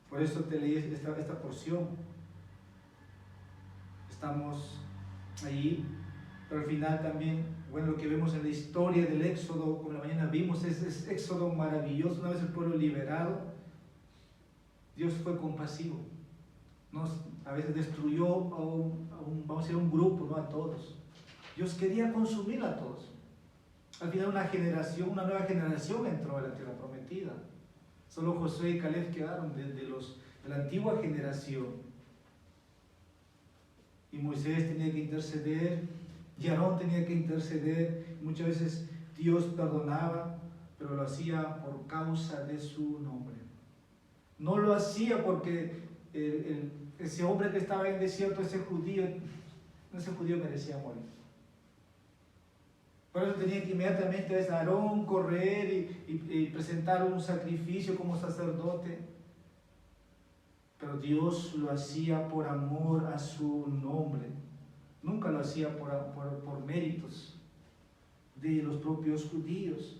A: Por eso te leí esta porción. Estamos ahí, pero al final también, bueno, lo que vemos en la historia del Éxodo, como la mañana vimos, es Éxodo maravilloso. Una vez el pueblo liberado, Dios fue compasivo. A veces destruyó vamos a decir, un grupo, no a todos. Dios quería consumir a todos. Al final una nueva generación entró a la tierra prometida. Solo Josué y Caleb quedaron de la antigua generación. Y Moisés tenía que interceder, y Aarón tenía que interceder. Muchas veces Dios perdonaba, pero lo hacía por causa de su nombre. No lo hacía porque ese hombre que estaba en el desierto, ese judío merecía morir. Por eso tenía que inmediatamente a Aarón correr y presentar un sacrificio como sacerdote. Pero Dios lo hacía por amor a su nombre. Nunca lo hacía por méritos de los propios judíos.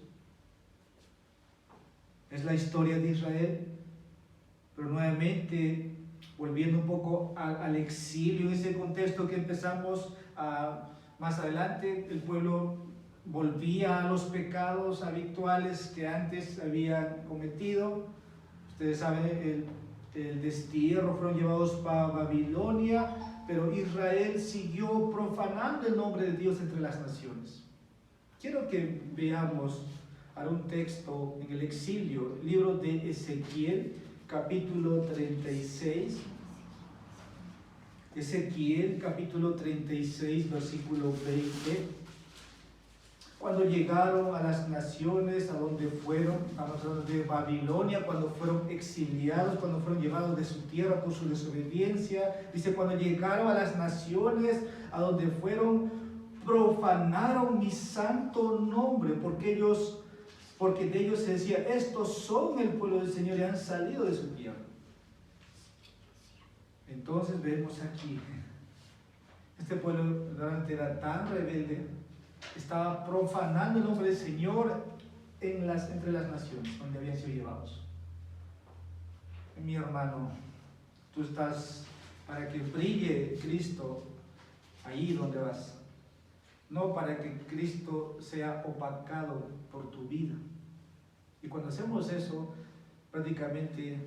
A: Es la historia de Israel. Pero nuevamente, volviendo un poco al exilio, en ese contexto que empezamos más adelante, el pueblo volvía a los pecados habituales que antes habían cometido. Ustedes saben, el destierro, fueron llevados para Babilonia, pero Israel siguió profanando el nombre de Dios entre las naciones. Quiero que veamos ahora un texto en el exilio, el libro de Ezequiel, capítulo 36. Ezequiel, capítulo 36, versículo 20. Cuando llegaron a las naciones a donde fueron, estamos hablando de Babilonia, cuando fueron exiliados, cuando fueron llevados de su tierra por su desobediencia, dice, cuando llegaron a las naciones a donde fueron, profanaron mi santo nombre, porque de ellos se decía, estos son el pueblo del Señor y han salido de su tierra. Entonces vemos aquí, este pueblo realmente era tan rebelde, estaba profanando el nombre del Señor entre las naciones donde habían sido llevados. Mi hermano, tú estás para que brille Cristo ahí donde vas, no para que Cristo sea opacado por tu vida. Y cuando hacemos eso, prácticamente,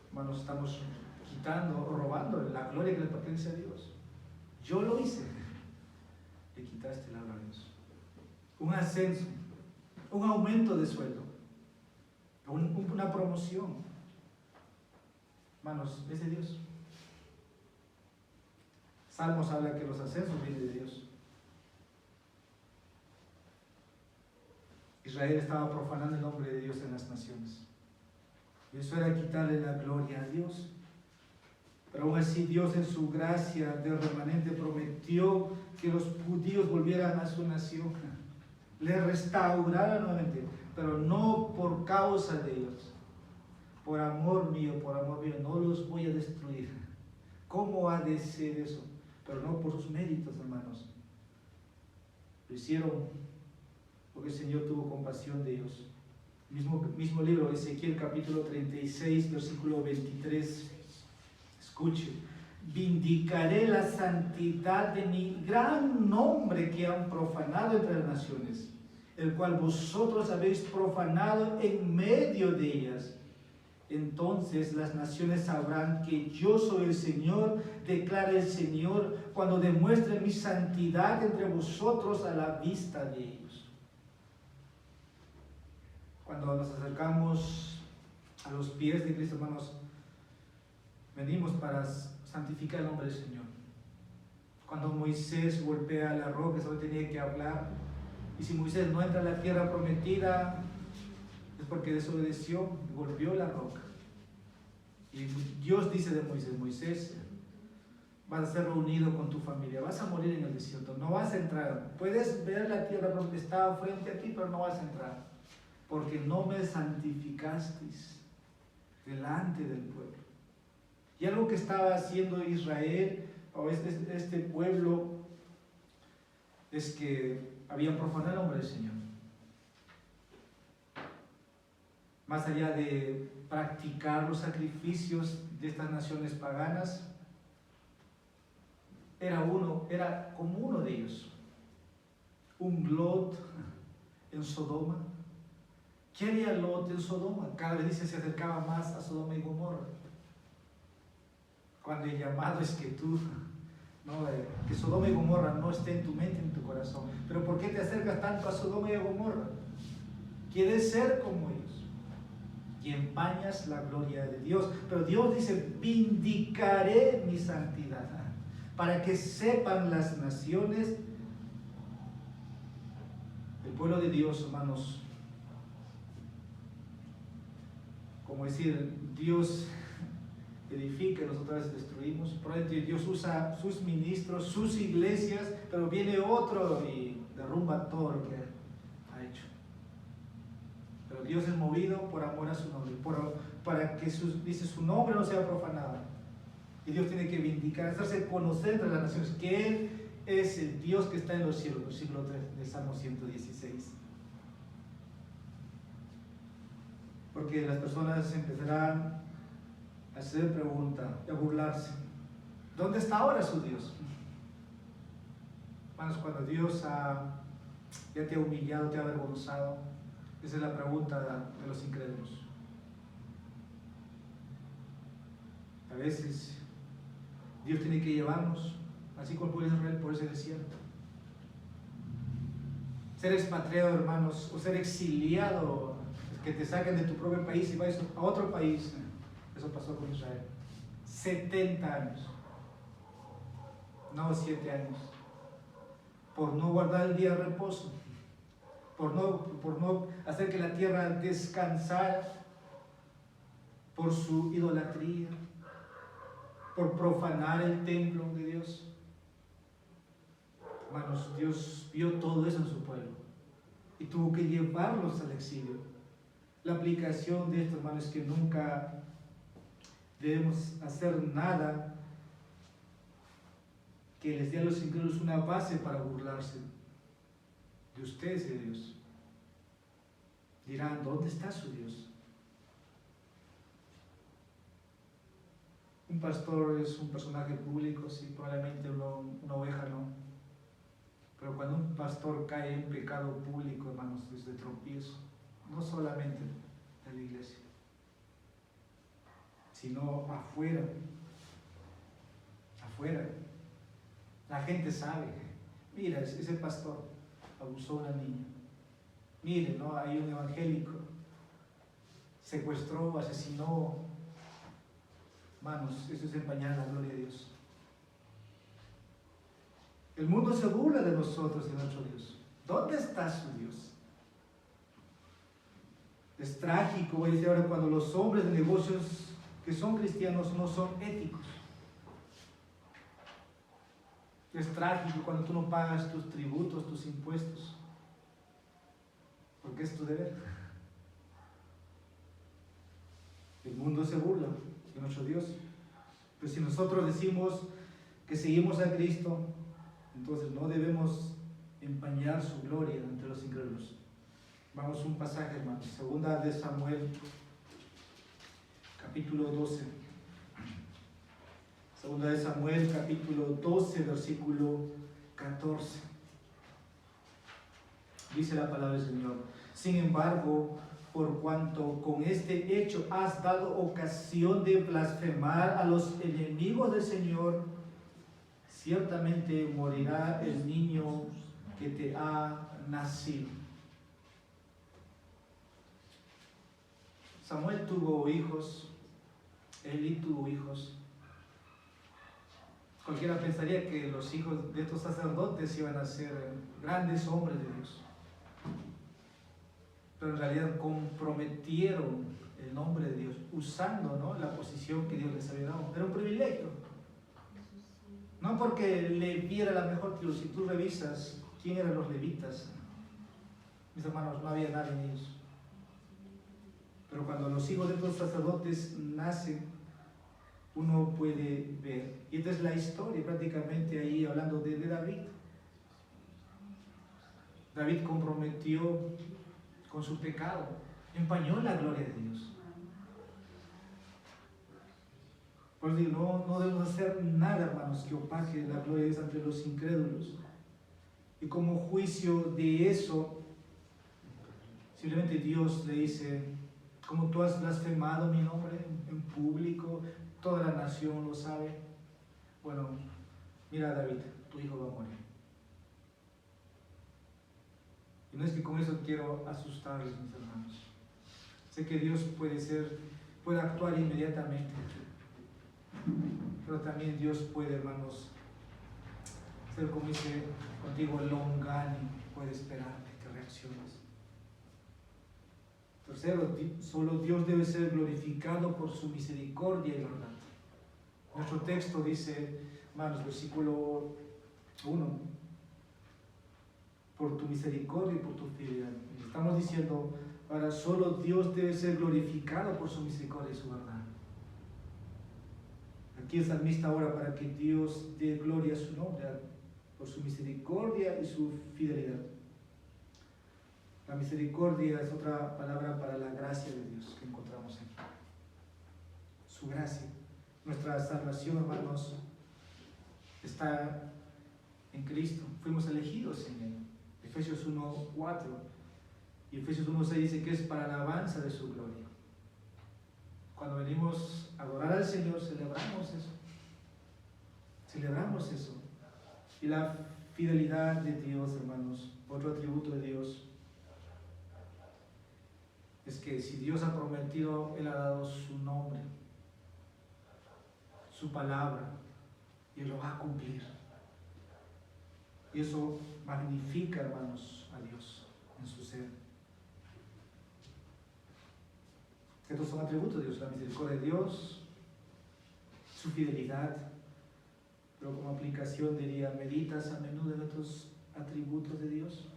A: hermanos, estamos quitando o robando la gloria que le pertenece a Dios. Yo lo hice. Le quitaste la gloria a Dios. Un ascenso, un aumento de sueldo, una promoción. Hermanos, es de Dios. Salmos habla que los ascensos vienen de Dios. Israel estaba profanando el nombre de Dios en las naciones. Y eso era quitarle la gloria a Dios. Pero aún así Dios en su gracia de remanente prometió que los judíos volvieran a su nación. Le restauraran nuevamente, pero no por causa de ellos. Por amor mío, no los voy a destruir. ¿Cómo ha de ser eso? Pero no por sus méritos, hermanos. Lo hicieron porque el Señor tuvo compasión de ellos. Mismo libro, Ezequiel capítulo 36, versículo 23. Escuche, vindicaré la santidad de mi gran nombre que han profanado entre las naciones, el cual vosotros habéis profanado en medio de ellas. Entonces las naciones sabrán que yo soy el Señor, declara el Señor, cuando demuestre mi santidad entre vosotros a la vista de ellos. Cuando nos acercamos a los pies de Cristo, hermanos, venimos para santificar el nombre del Señor. Cuando Moisés golpea la roca, solo tenía que hablar. Y si Moisés no entra a la tierra prometida, es porque desobedeció, golpeó la roca. Y Dios dice de Moisés: Moisés, vas a ser reunido con tu familia, vas a morir en el desierto, no vas a entrar. Puedes ver la tierra donde está frente a ti, pero no vas a entrar, porque no me santificasteis delante del pueblo. Y algo que estaba haciendo Israel, o este pueblo, es que habían profanado el nombre del Señor. Más allá de practicar los sacrificios de estas naciones paganas, era como uno de ellos, un Lot en Sodoma. ¿Qué haría Lot en Sodoma? Cada vez se acercaba más a Sodoma y Gomorra. Cuando el llamado es que tú, que Sodoma y Gomorra no esté en tu mente, en tu corazón. Pero ¿por qué te acercas tanto a Sodoma y a Gomorra? Quieres ser como ellos y empañas la gloria de Dios. Pero Dios dice: vindicaré mi santidad, para que sepan las naciones. El pueblo de Dios, hermanos, como decir, Dios edifica y nosotros destruimos. Probablemente Dios usa sus ministros, sus iglesias, pero viene otro y derrumba todo lo que ha hecho. Pero Dios es movido por amor a su nombre, para que su nombre no sea profanado. Y Dios tiene que vindicar, hacerse conocer entre las naciones que Él es el Dios que está en los cielos, versículo 3 del Salmo 116. Porque las personas empezarán a hacer preguntas y a burlarse. ¿Dónde está ahora su Dios? Hermanos, cuando Dios ya te ha humillado, te ha avergonzado, esa es la pregunta de los incrédulos. A veces Dios tiene que llevarnos, así como el pueblo de Israel, por ese desierto. Ser expatriado, hermanos, o ser exiliado, que te saquen de tu propio país y vayas a otro país. Eso pasó con Israel. 70 años, no 7 años, por no guardar el día de reposo, por no hacer que la tierra descansara, por su idolatría, por profanar el templo de Dios. Hermanos, Dios vio todo eso en su pueblo y tuvo que llevarlos al exilio. La aplicación de esto, hermanos, es que nunca debemos hacer nada que les dé a los incrédulos una base para burlarse de ustedes y de Dios. Dirán: ¿dónde está su Dios? Un pastor es un personaje público, sí, probablemente una oveja no. Pero cuando un pastor cae en pecado público, hermanos, es de tropiezo, no solamente en la iglesia, sino afuera. La gente sabe: mira, ese pastor abusó de una niña. Mire, hay un evangélico, secuestró, asesinó. Hermanos, eso es empañar la gloria de Dios. El mundo se burla de nosotros y de nuestro Dios. ¿Dónde está su Dios? Es trágico, voy a decir ahora, cuando los hombres de negocios que son cristianos no son éticos. Es trágico cuando tú no pagas tus tributos, tus impuestos, porque es tu deber. El mundo se burla de nuestro Dios. Pero si nosotros decimos que seguimos a Cristo, entonces no debemos empañar su gloria entre los incrédulos. Vamos a un pasaje, hermanos. Segunda de Samuel, capítulo 12. Segunda de Samuel, capítulo 12, versículo 14. Dice la palabra del Señor: sin embargo, por cuanto con este hecho has dado ocasión de blasfemar a los enemigos del Señor, ciertamente morirá el niño que te ha nacido. Samuel tuvo hijos, Eli tuvo hijos. Cualquiera pensaría que los hijos de estos sacerdotes iban a ser grandes hombres de Dios. Pero en realidad comprometieron el nombre de Dios usando, ¿no?, la posición que Dios les había dado. Era un privilegio. No porque le viera la mejor tribu. Si tú revisas quién eran los levitas, mis hermanos, no había nadie en ellos. Pero cuando los hijos de estos sacerdotes nacen, uno puede ver. Y esta es la historia prácticamente ahí hablando de David. David comprometió con su pecado, empañó la gloria de Dios. Por eso digo, no debemos hacer nada, hermanos, que opaque la gloria de Dios ante los incrédulos. Y como juicio de eso, simplemente Dios le dice: como tú has blasfemado mi nombre en público, toda la nación lo sabe. Bueno, mira, David, tu hijo va a morir. Y no es que con eso quiero asustarles, mis hermanos. Sé que Dios puede actuar inmediatamente, pero también Dios puede, hermanos, ser, como dice contigo, longánimo, puede esperarte que reacciones. Tercero, solo Dios debe ser glorificado por su misericordia y verdad. Nuestro texto dice, hermanos, versículo 1, por tu misericordia y por tu fidelidad. Estamos diciendo, ahora solo Dios debe ser glorificado por su misericordia y su verdad. Aquí el salmista ora para que Dios dé gloria a su nombre, por su misericordia y su fidelidad. La misericordia es otra palabra para la gracia de Dios que encontramos aquí. Su gracia. Nuestra salvación, hermanos, está en Cristo. Fuimos elegidos en Él. Efesios 1:4 y Efesios 1:6 dice que es para la alabanza de su gloria. Cuando venimos a adorar al Señor, celebramos eso. Celebramos eso. Y la fidelidad de Dios, hermanos, otro atributo de Dios, es que si Dios ha prometido, Él ha dado su nombre, su palabra, y Él lo va a cumplir. Y eso magnifica, hermanos, a Dios en su ser. Estos son atributos de Dios: la misericordia de Dios, su fidelidad. Pero como aplicación diría, ¿meditas a menudo en estos atributos de Dios?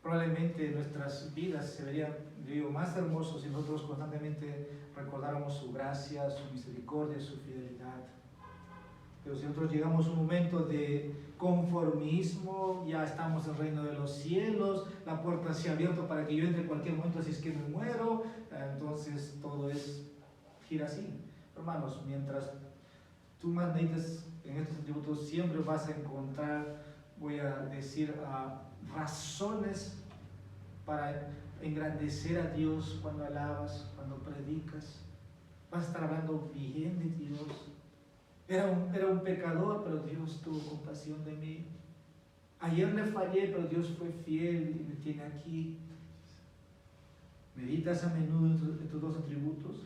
A: Probablemente nuestras vidas se verían, digo, más hermosos si nosotros constantemente recordáramos su gracia, su misericordia, su fidelidad. Pero si nosotros llegamos a un momento de conformismo, ya estamos en el reino de los cielos, la puerta se ha abierto para que yo entre en cualquier momento si es que me muero, entonces todo gira así. Hermanos, mientras tú más medites en estos atributos, siempre vas a encontrar, voy a decir, razones para engrandecer a Dios cuando alabas, cuando predicas. Vas a estar hablando bien de Dios. Era un pecador, pero Dios tuvo compasión de mí. Ayer le fallé, pero Dios fue fiel y me tiene aquí. ¿Meditas a menudo estos dos atributos?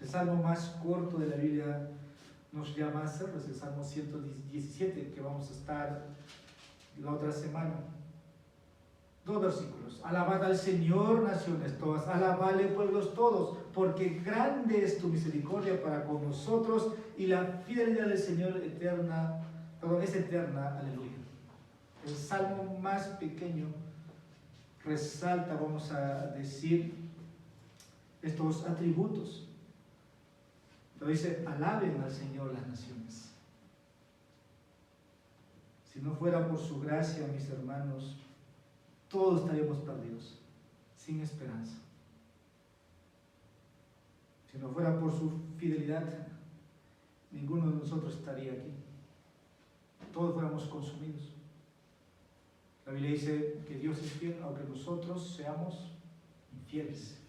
A: El salmo más corto de la Biblia nos llama a hacerlo, es el Salmo 117, que vamos a estar la otra semana. 2 versículos. Alabad al Señor, naciones todas, alabadle, pueblos todos, porque grande es tu misericordia para con nosotros y la fidelidad del Señor es eterna. Aleluya. El salmo más pequeño resalta, vamos a decir, estos atributos. Pero dice, alaben al Señor las naciones. Si no fuera por su gracia, mis hermanos, todos estaríamos perdidos, sin esperanza. Si no fuera por su fidelidad, ninguno de nosotros estaría aquí. Todos fuéramos consumidos. La Biblia dice que Dios es fiel, aunque nosotros seamos infieles.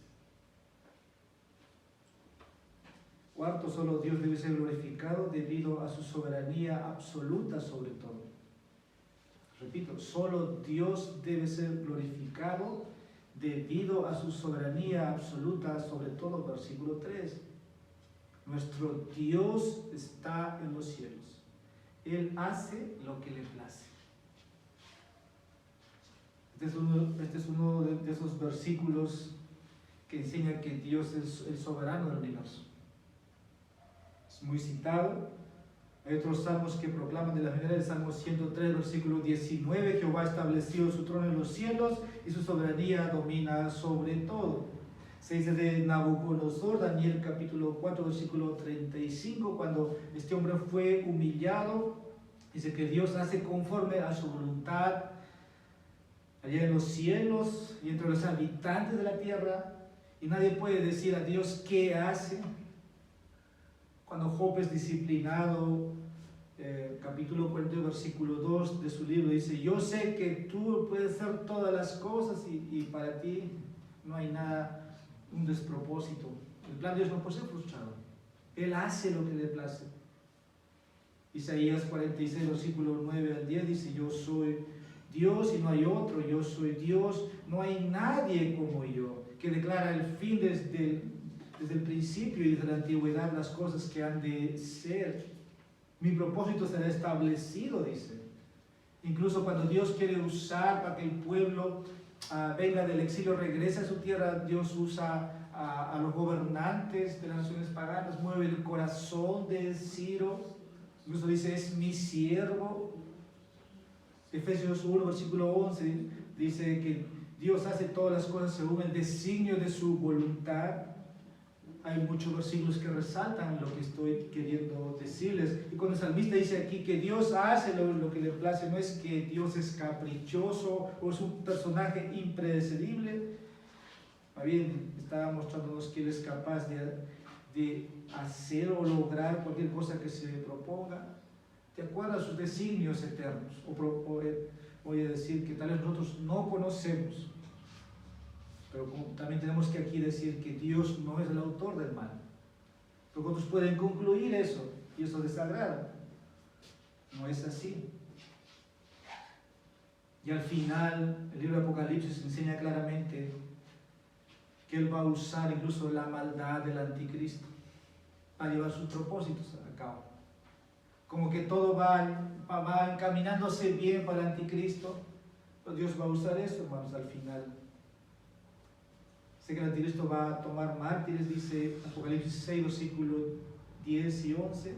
A: Cuarto, solo Dios debe ser glorificado debido a su soberanía absoluta sobre todo. Repito, solo Dios debe ser glorificado debido a su soberanía absoluta sobre todo. Versículo 3. Nuestro Dios está en los cielos. Él hace lo que le place. Este es uno de esos versículos que enseña que Dios es el soberano del universo. Es muy citado. Hay otros salmos que proclaman de la manera del Salmo 103, versículo 19, Jehová ha establecido su trono en los cielos y su soberanía domina sobre todo. Se dice de Nabucodonosor, Daniel capítulo 4, versículo 35, cuando este hombre fue humillado, dice que Dios hace conforme a su voluntad allá en los cielos y entre los habitantes de la tierra, y nadie puede decir a Dios qué hace. Cuando Job es disciplinado, capítulo 40, versículo 2 de su libro, dice: yo sé que tú puedes hacer todas las cosas y para ti no hay nada, un despropósito. El plan de Dios no puede ser frustrado. Él hace lo que le place. Isaías 46, versículo 9 al 10 dice: yo soy Dios y no hay otro, yo soy Dios, no hay nadie como yo, que declara el fin desde el principio y desde la antigüedad las cosas que han de ser. Mi propósito será establecido, dice. Incluso cuando Dios quiere usar para que el pueblo venga del exilio, regrese a su tierra, Dios usa a los gobernantes de las naciones paganas, mueve el corazón de Ciro. Incluso dice: es mi siervo. Efesios 1, versículo 11 dice que Dios hace todas las cosas según el designio de su voluntad. Hay muchos versículos que resaltan lo que estoy queriendo decirles. Y cuando el salmista dice aquí que Dios hace lo que le place, no es que Dios es caprichoso o es un personaje impredecible. Más bien, está mostrándonos que Él es capaz de hacer o lograr cualquier cosa que se proponga de acuerdo a sus designios eternos. Voy a decir que tal vez nosotros no conocemos, pero también tenemos que aquí decir que Dios no es el autor del mal. Porque otros pueden concluir eso y eso desagrada. No es así. Y al final, el libro de Apocalipsis enseña claramente que Él va a usar incluso la maldad del anticristo para llevar sus propósitos a cabo. Como que todo va encaminándose bien para el anticristo, pero Dios va a usar eso, hermanos, al final. Sé que el anticristo va a tomar mártires, dice Apocalipsis 6, versículos 10 y 11,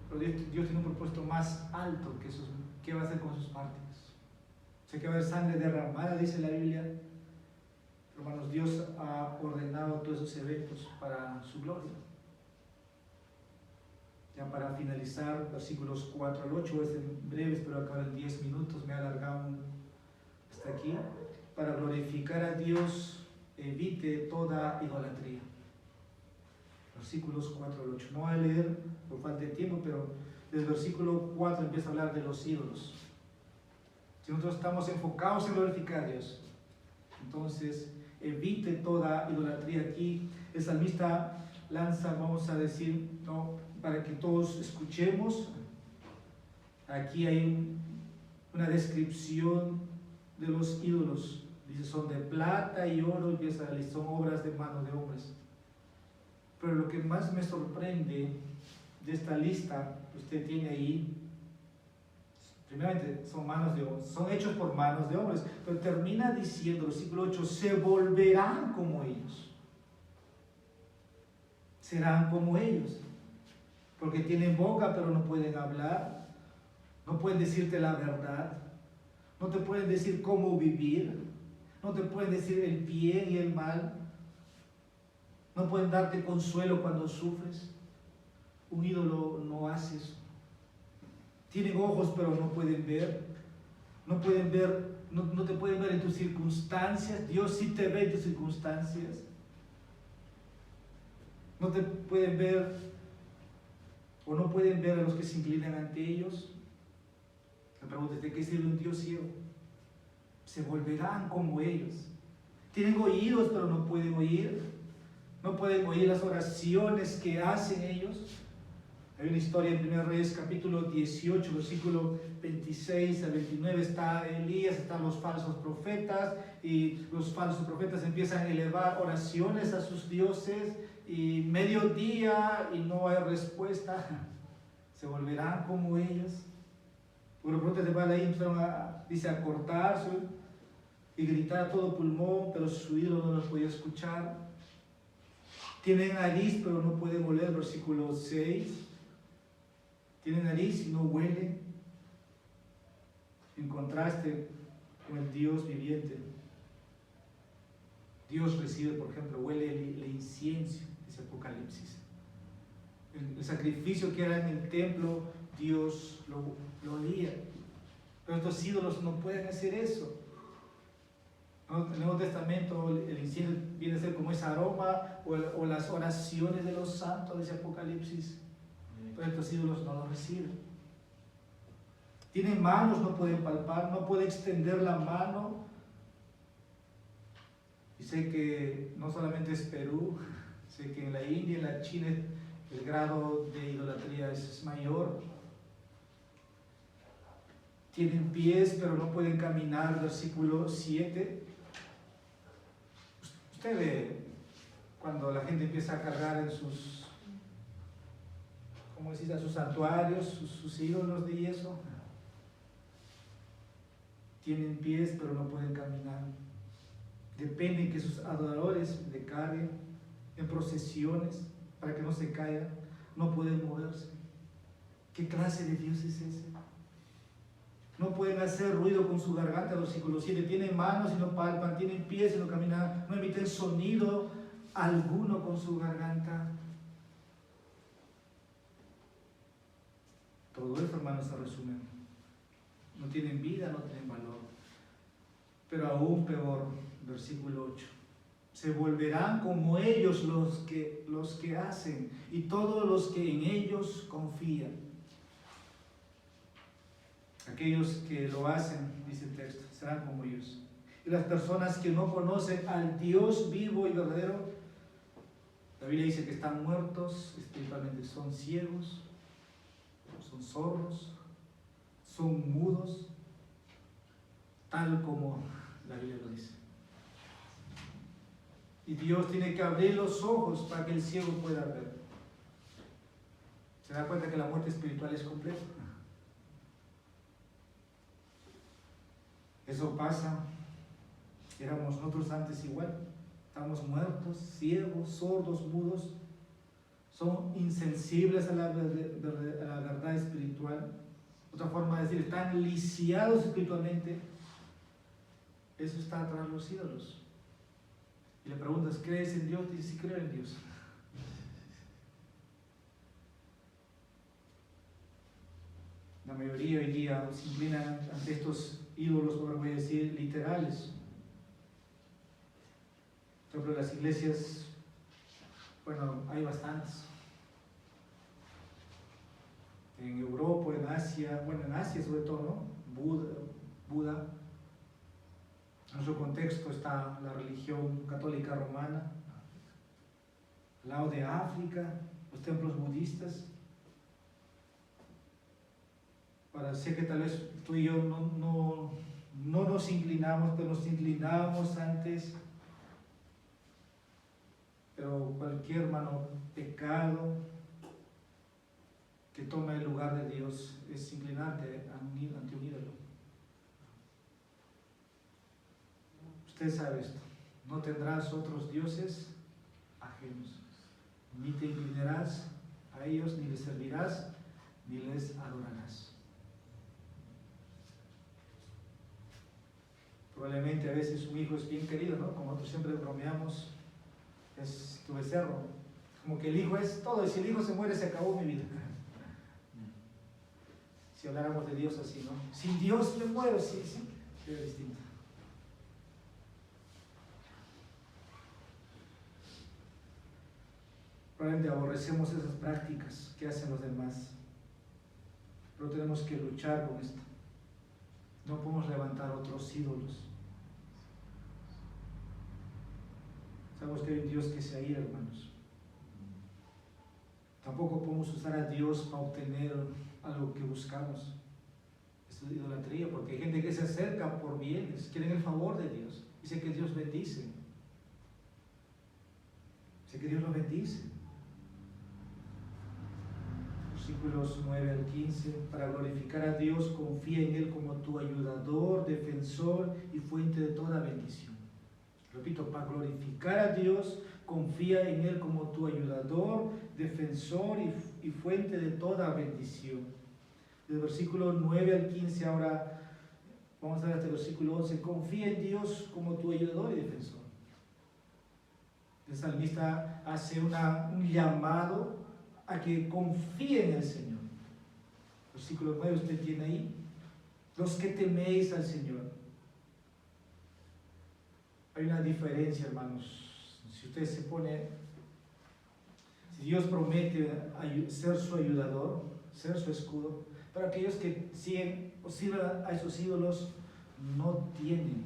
A: pero Dios tiene un propósito más alto que esos. ¿Qué va a hacer con sus mártires? Sé que va a haber sangre derramada, dice la Biblia. Hermanos, Dios ha ordenado todos esos eventos para su gloria. Ya para finalizar, versículos 4 al 8, es en breve, espero acabar en 10 minutos, me he alargado hasta aquí. Para glorificar a Dios, evite toda idolatría. Versículos 4 al 8. No voy a leer por falta de tiempo, pero desde el versículo 4 empieza a hablar de los ídolos. Si nosotros estamos enfocados en glorificar a Dios, entonces evite toda idolatría. Aquí el salmista lanza, vamos a decir, no, para que todos escuchemos. Aquí hay una descripción de los ídolos. Dice: son de plata y oro, empieza a decir, son obras de manos de hombres. Pero lo que más me sorprende de esta lista que usted tiene ahí, primeramente son manos de hombres, son hechos por manos de hombres, pero termina diciendo, versículo 8, se volverán como ellos. Serán como ellos. Porque tienen boca pero no pueden hablar, no pueden decirte la verdad, no te pueden decir cómo vivir, no te pueden decir el bien y el mal, no pueden darte consuelo cuando sufres. Un ídolo no hace eso. Tienen ojos pero no pueden ver, no te pueden ver en tus circunstancias. Dios sí te ve en tus circunstancias. No te pueden ver o no pueden ver a los que se inclinan ante ellos. La pregunta es: ¿de qué sirve un Dios ciego? Se volverán como ellos. Tienen oídos, pero no pueden oír. No pueden oír las oraciones que hacen ellos. Hay una historia en 1 Reyes capítulo 18, versículo 26 al 29, está Elías, están los falsos profetas, y los falsos profetas empiezan a elevar oraciones a sus dioses, y mediodía y no hay respuesta. Se volverán como ellos. Los profetas de Baal ahí empezaron a cortarse y gritar a todo pulmón, pero su ídolo no los podía escuchar. Tienen nariz, pero no pueden oler, versículo 6. Tienen nariz y no huelen. En contraste con el Dios viviente. Dios recibe, por ejemplo, huele el incienso, dice Apocalipsis. El sacrificio que era en el templo, Dios lo olía. Pero estos ídolos no pueden hacer eso. En el Nuevo Testamento el incienso viene a ser como ese aroma o las oraciones de los santos de ese Apocalipsis. Pero estos ídolos no lo reciben. Tienen manos, no pueden palpar, no pueden extender la mano. Y sé que no solamente es Perú, sé que en la India, en la China, el grado de idolatría es mayor. Tienen pies, pero no pueden caminar, versículo 7. Usted ve cuando la gente empieza a cargar en sus, ¿cómo decís?, a sus santuarios, sus ídolos de yeso. Tienen pies, pero no pueden caminar. Dependen que sus adoradores le carguen en procesiones para que no se caigan. No pueden moverse. ¿Qué clase de Dios es ese? No pueden hacer ruido con su garganta, versículo 7. Tienen manos y no palpan, tienen pies y no caminan, no emiten sonido alguno con su garganta. Todo esto, hermanos, se resume. No tienen vida, no tienen valor. Pero aún peor, versículo 8. Se volverán como ellos los que hacen y todos los que en ellos confían. Aquellos que lo hacen, dice el texto, serán como ellos. Y las personas que no conocen al Dios vivo y verdadero, la Biblia dice que están muertos espiritualmente, son ciegos, son sordos, son mudos, tal como la Biblia lo dice. Y Dios tiene que abrir los ojos para que el ciego pueda ver. ¿Se da cuenta que la muerte espiritual es completa? Eso pasa. Éramos nosotros antes igual. Estamos muertos, ciegos, sordos, mudos. Son insensibles a la verdad espiritual. Otra forma de decir, están lisiados espiritualmente. Eso está atrás de los ídolos. Y le preguntas, ¿crees en Dios? Dice, sí, creo en Dios. La mayoría hoy día se inclinan ante estos ídolos, ahora voy a decir, literales. Por ejemplo, las iglesias, bueno, hay bastantes. En Europa, en Asia, bueno, en Asia sobre todo, ¿no? Buda. En nuestro contexto está la religión católica romana, al lado de África, los templos budistas. Ahora, sé que tal vez tú y yo no nos inclinamos, pero nos inclinábamos antes. Pero cualquier, hermano, pecado que tome el lugar de Dios es inclinarte ante un ídolo. Usted sabe esto. No tendrás otros dioses ajenos. Ni te inclinarás a ellos, ni les servirás, ni les adorarás. Probablemente a veces un hijo es bien querido, ¿no? Como nosotros siempre bromeamos, es tu becerro. Como que el hijo es todo, y si el hijo se muere, se acabó mi vida. Si habláramos de Dios así, ¿no? Sin Dios me muero, sí, sería distinto. Probablemente aborrecemos esas prácticas que hacen los demás, pero tenemos que luchar con esto. No podemos levantar otros ídolos. Sabemos que hay un Dios que se aira, hermanos. Tampoco podemos usar a Dios para obtener algo que buscamos. Esto es idolatría, porque hay gente que se acerca por bienes, quieren el favor de Dios. Dice que Dios bendice. Dice que Dios lo bendice. Versículos 9 al 15. Para glorificar a Dios, confía en Él como tu ayudador, defensor y fuente de toda bendición. Repito, para glorificar a Dios, confía en Él como tu ayudador, defensor y fuente de toda bendición. Del versículo 9 al 15, ahora vamos a ver hasta el versículo 11. Confía en Dios como tu ayudador y defensor. El salmista hace un llamado a que confíe en el Señor. Versículo 9 usted tiene ahí. Los que teméis al Señor. Hay una diferencia, hermanos. Si usted se pone, si Dios promete ser su ayudador, ser su escudo, para aquellos que siguen o sirven a esos ídolos, no tienen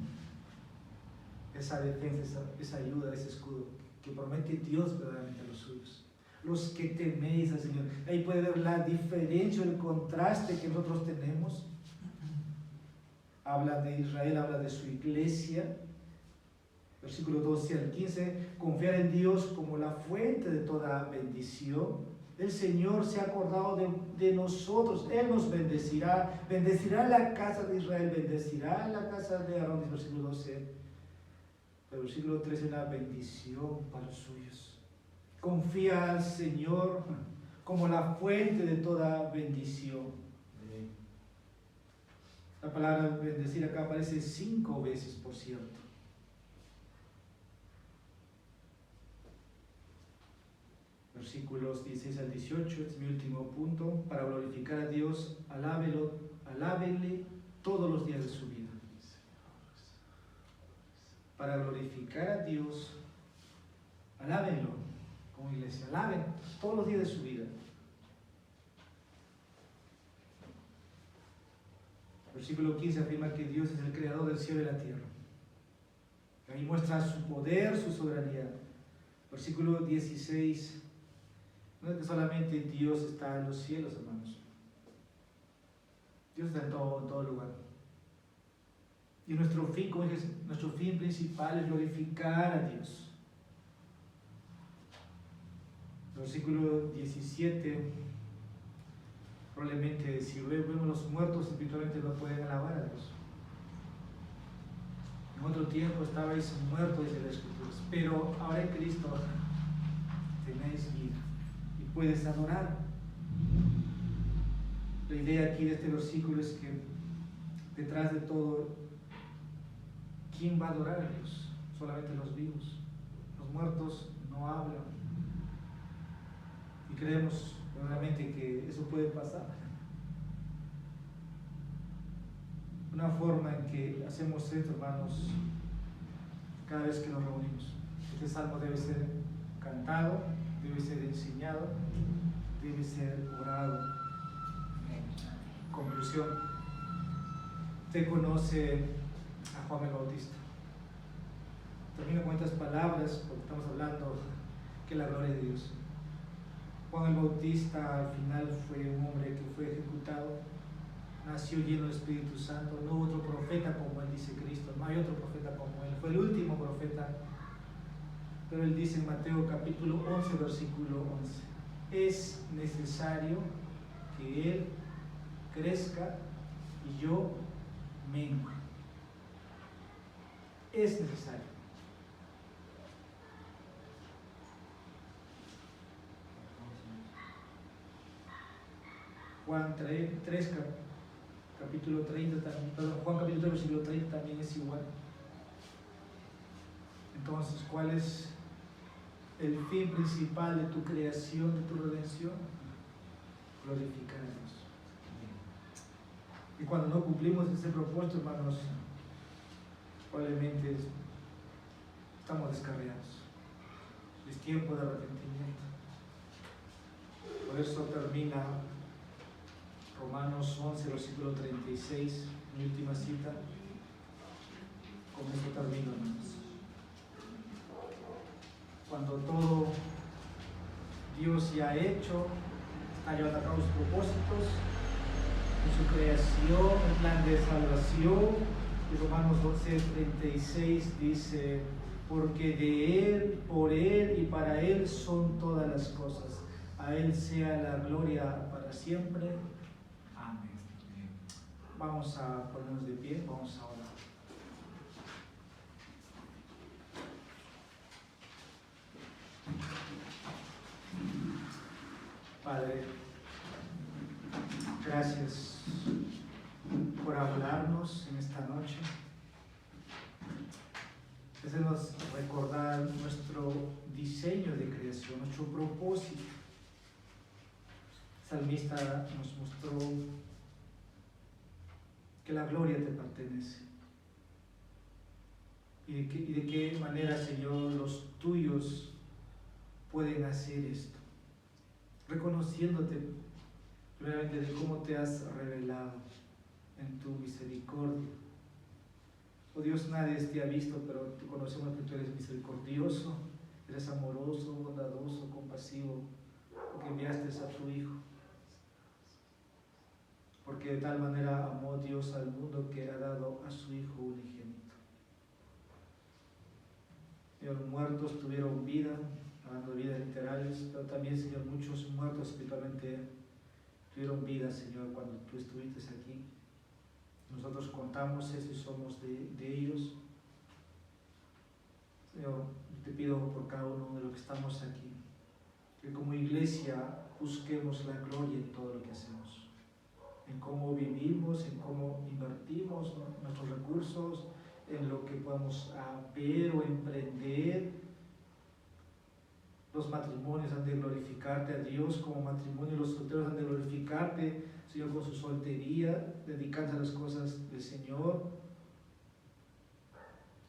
A: esa defensa, esa ayuda, ese escudo que promete Dios verdaderamente a los suyos. Los que teméis al Señor. Ahí puede ver la diferencia, el contraste que nosotros tenemos. Habla de Israel, habla de su iglesia. Versículo 12 al 15, confiar en Dios como la fuente de toda bendición. El Señor se ha acordado de nosotros, Él nos bendecirá, bendecirá la casa de Israel, bendecirá la casa de Aarón, dice versículo 12. Pero el versículo 13, una bendición para los suyos. Confía al Señor como la fuente de toda bendición. La palabra bendecir acá aparece 5 veces, por cierto. Versículos 16 al 18, este es mi último punto. Para glorificar a Dios, alábenle todos los días de su vida. Para glorificar a Dios, alábenlo como iglesia, alaben todos los días de su vida. Versículo 15 afirma que Dios es el creador del cielo y la tierra. Ahí muestra su poder, su soberanía. Versículo 16. No es que solamente Dios está en los cielos, hermanos. Dios está en todo lugar. Y nuestro fin, como dije, nuestro fin principal es glorificar a Dios. Versículo 17. Probablemente si vemos los muertos espiritualmente no pueden alabar a Dios. En otro tiempo estabais muertos, dice las Escrituras, pero ahora en Cristo tenéis vida y puedes adorar. La idea aquí de este versículo es que detrás de todo, ¿quién va a adorar a Dios? Solamente los vivos. Los muertos no hablan. Y creemos verdaderamente que eso puede pasar. Una forma en que hacemos esto, hermanos, cada vez que nos reunimos. Este salmo debe ser cantado, debe ser enseñado, debe ser orado. Conclusión. Usted conoce a Juan el Bautista. Termino con estas palabras porque estamos hablando que la gloria de Dios. Juan el Bautista al final fue un hombre que fue ejecutado, nació lleno del Espíritu Santo, no hubo otro profeta como él, dice Cristo, no hay otro profeta como él, fue el último profeta. Pero él dice en Mateo capítulo 11, versículo 11, es necesario que él crezca y yo mengue. Es necesario. Juan 3, capítulo 30 también, perdón, Juan capítulo 3, versículo 30 también es igual. Entonces, ¿cuál es el fin principal de tu creación, de tu redención? Glorificar a Dios. Y cuando no cumplimos ese propósito, hermanos, probablemente estamos descarriados. Es tiempo de arrepentimiento. Por eso termina Romanos 11, versículo 36, mi última cita. Con esto termino, hermanos. cuando todo Dios ya ha hecho, está llevando a cabo sus propósitos, en su creación, el plan de salvación. Y Romanos 12:36 dice, porque de Él, por Él y para Él son todas las cosas. A Él sea la gloria para siempre. Amén. Vamos a ponernos de pie, vamos a orar. Padre, gracias por hablarnos en esta noche. Hacemos recordar nuestro diseño de creación, nuestro propósito. El salmista nos mostró que la gloria te pertenece. Y de qué manera, Señor, los tuyos pueden hacer esto. Reconociéndote primeramente de cómo te has revelado en tu misericordia. Oh Dios, nadie te ha visto, pero te conocemos que tú eres misericordioso, eres amoroso, bondadoso, compasivo, porque enviaste a tu Hijo. Porque de tal manera amó Dios al mundo que ha dado a su Hijo unigénito. Señor, muertos tuvieron vida, hablando de vidas literales, pero también, Señor, muchos muertos espiritualmente tuvieron vida, Señor, cuando tú estuviste aquí. Nosotros contamos eso y somos de ellos. Señor, te pido por cada uno de los que estamos aquí, que como iglesia busquemos la gloria en todo lo que hacemos, en cómo vivimos, en cómo invertimos nuestros recursos, en lo que podamos ver o emprender. Los matrimonios han de glorificarte a Dios como matrimonio, los solteros han de glorificarte, Señor, con su soltería, dedicándose a las cosas del Señor.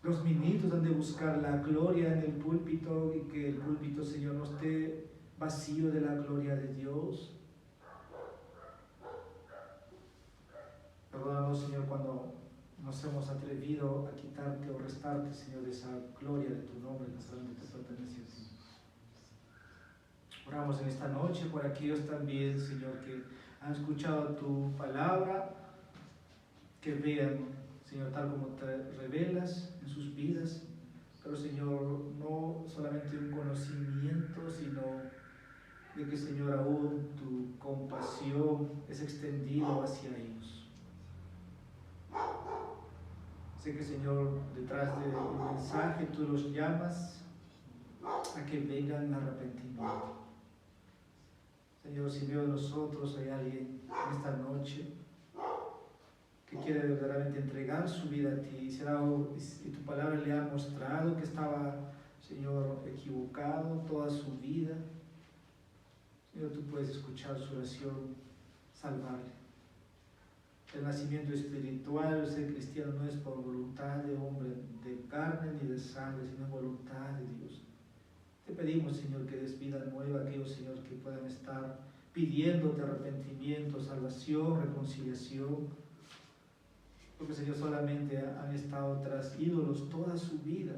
A: Los ministros han de buscar la gloria en el púlpito y que el púlpito, Señor, no esté vacío de la gloria de Dios. Perdónanos, Señor, cuando nos hemos atrevido a quitarte o restarte, Señor, esa gloria de tu nombre que solamente te pertenece a ti. Oramos en esta noche por aquellos también, Señor, que han escuchado tu palabra, que vean, Señor, tal como te revelas en sus vidas, pero, Señor, no solamente un conocimiento, sino de que, Señor, aún tu compasión es extendido hacia ellos. Sé que, Señor, detrás del mensaje tú los llamas a que vengan al arrepentimiento. Señor, si veo a nosotros hay alguien en esta noche que quiere verdaderamente entregar su vida a ti, y tu palabra le ha mostrado que estaba, Señor, equivocado toda su vida, Señor, tú puedes escuchar su oración, salvarle. El nacimiento espiritual, el ser cristiano, no es por voluntad de hombre, de carne ni de sangre, sino voluntad de Dios. Te pedimos, Señor, que des vida nueva a aquellos, Señor, que puedan estar pidiéndote arrepentimiento, salvación, reconciliación. Porque, Señor, solamente han estado tras ídolos toda su vida.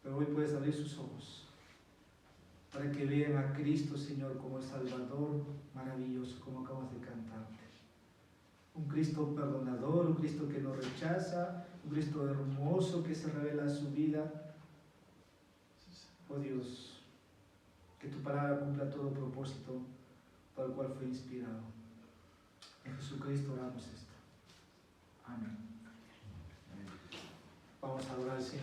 A: Pero hoy puedes abrir sus ojos para que vean a Cristo, Señor, como el Salvador maravilloso, como acabas de cantarte. Un Cristo perdonador, un Cristo que no rechaza, un Cristo hermoso que se revela a su vida. Oh Dios, que tu palabra cumpla todo propósito para el cual fue inspirado. En Jesucristo oramos esto. Amén. Vamos a adorar al Señor.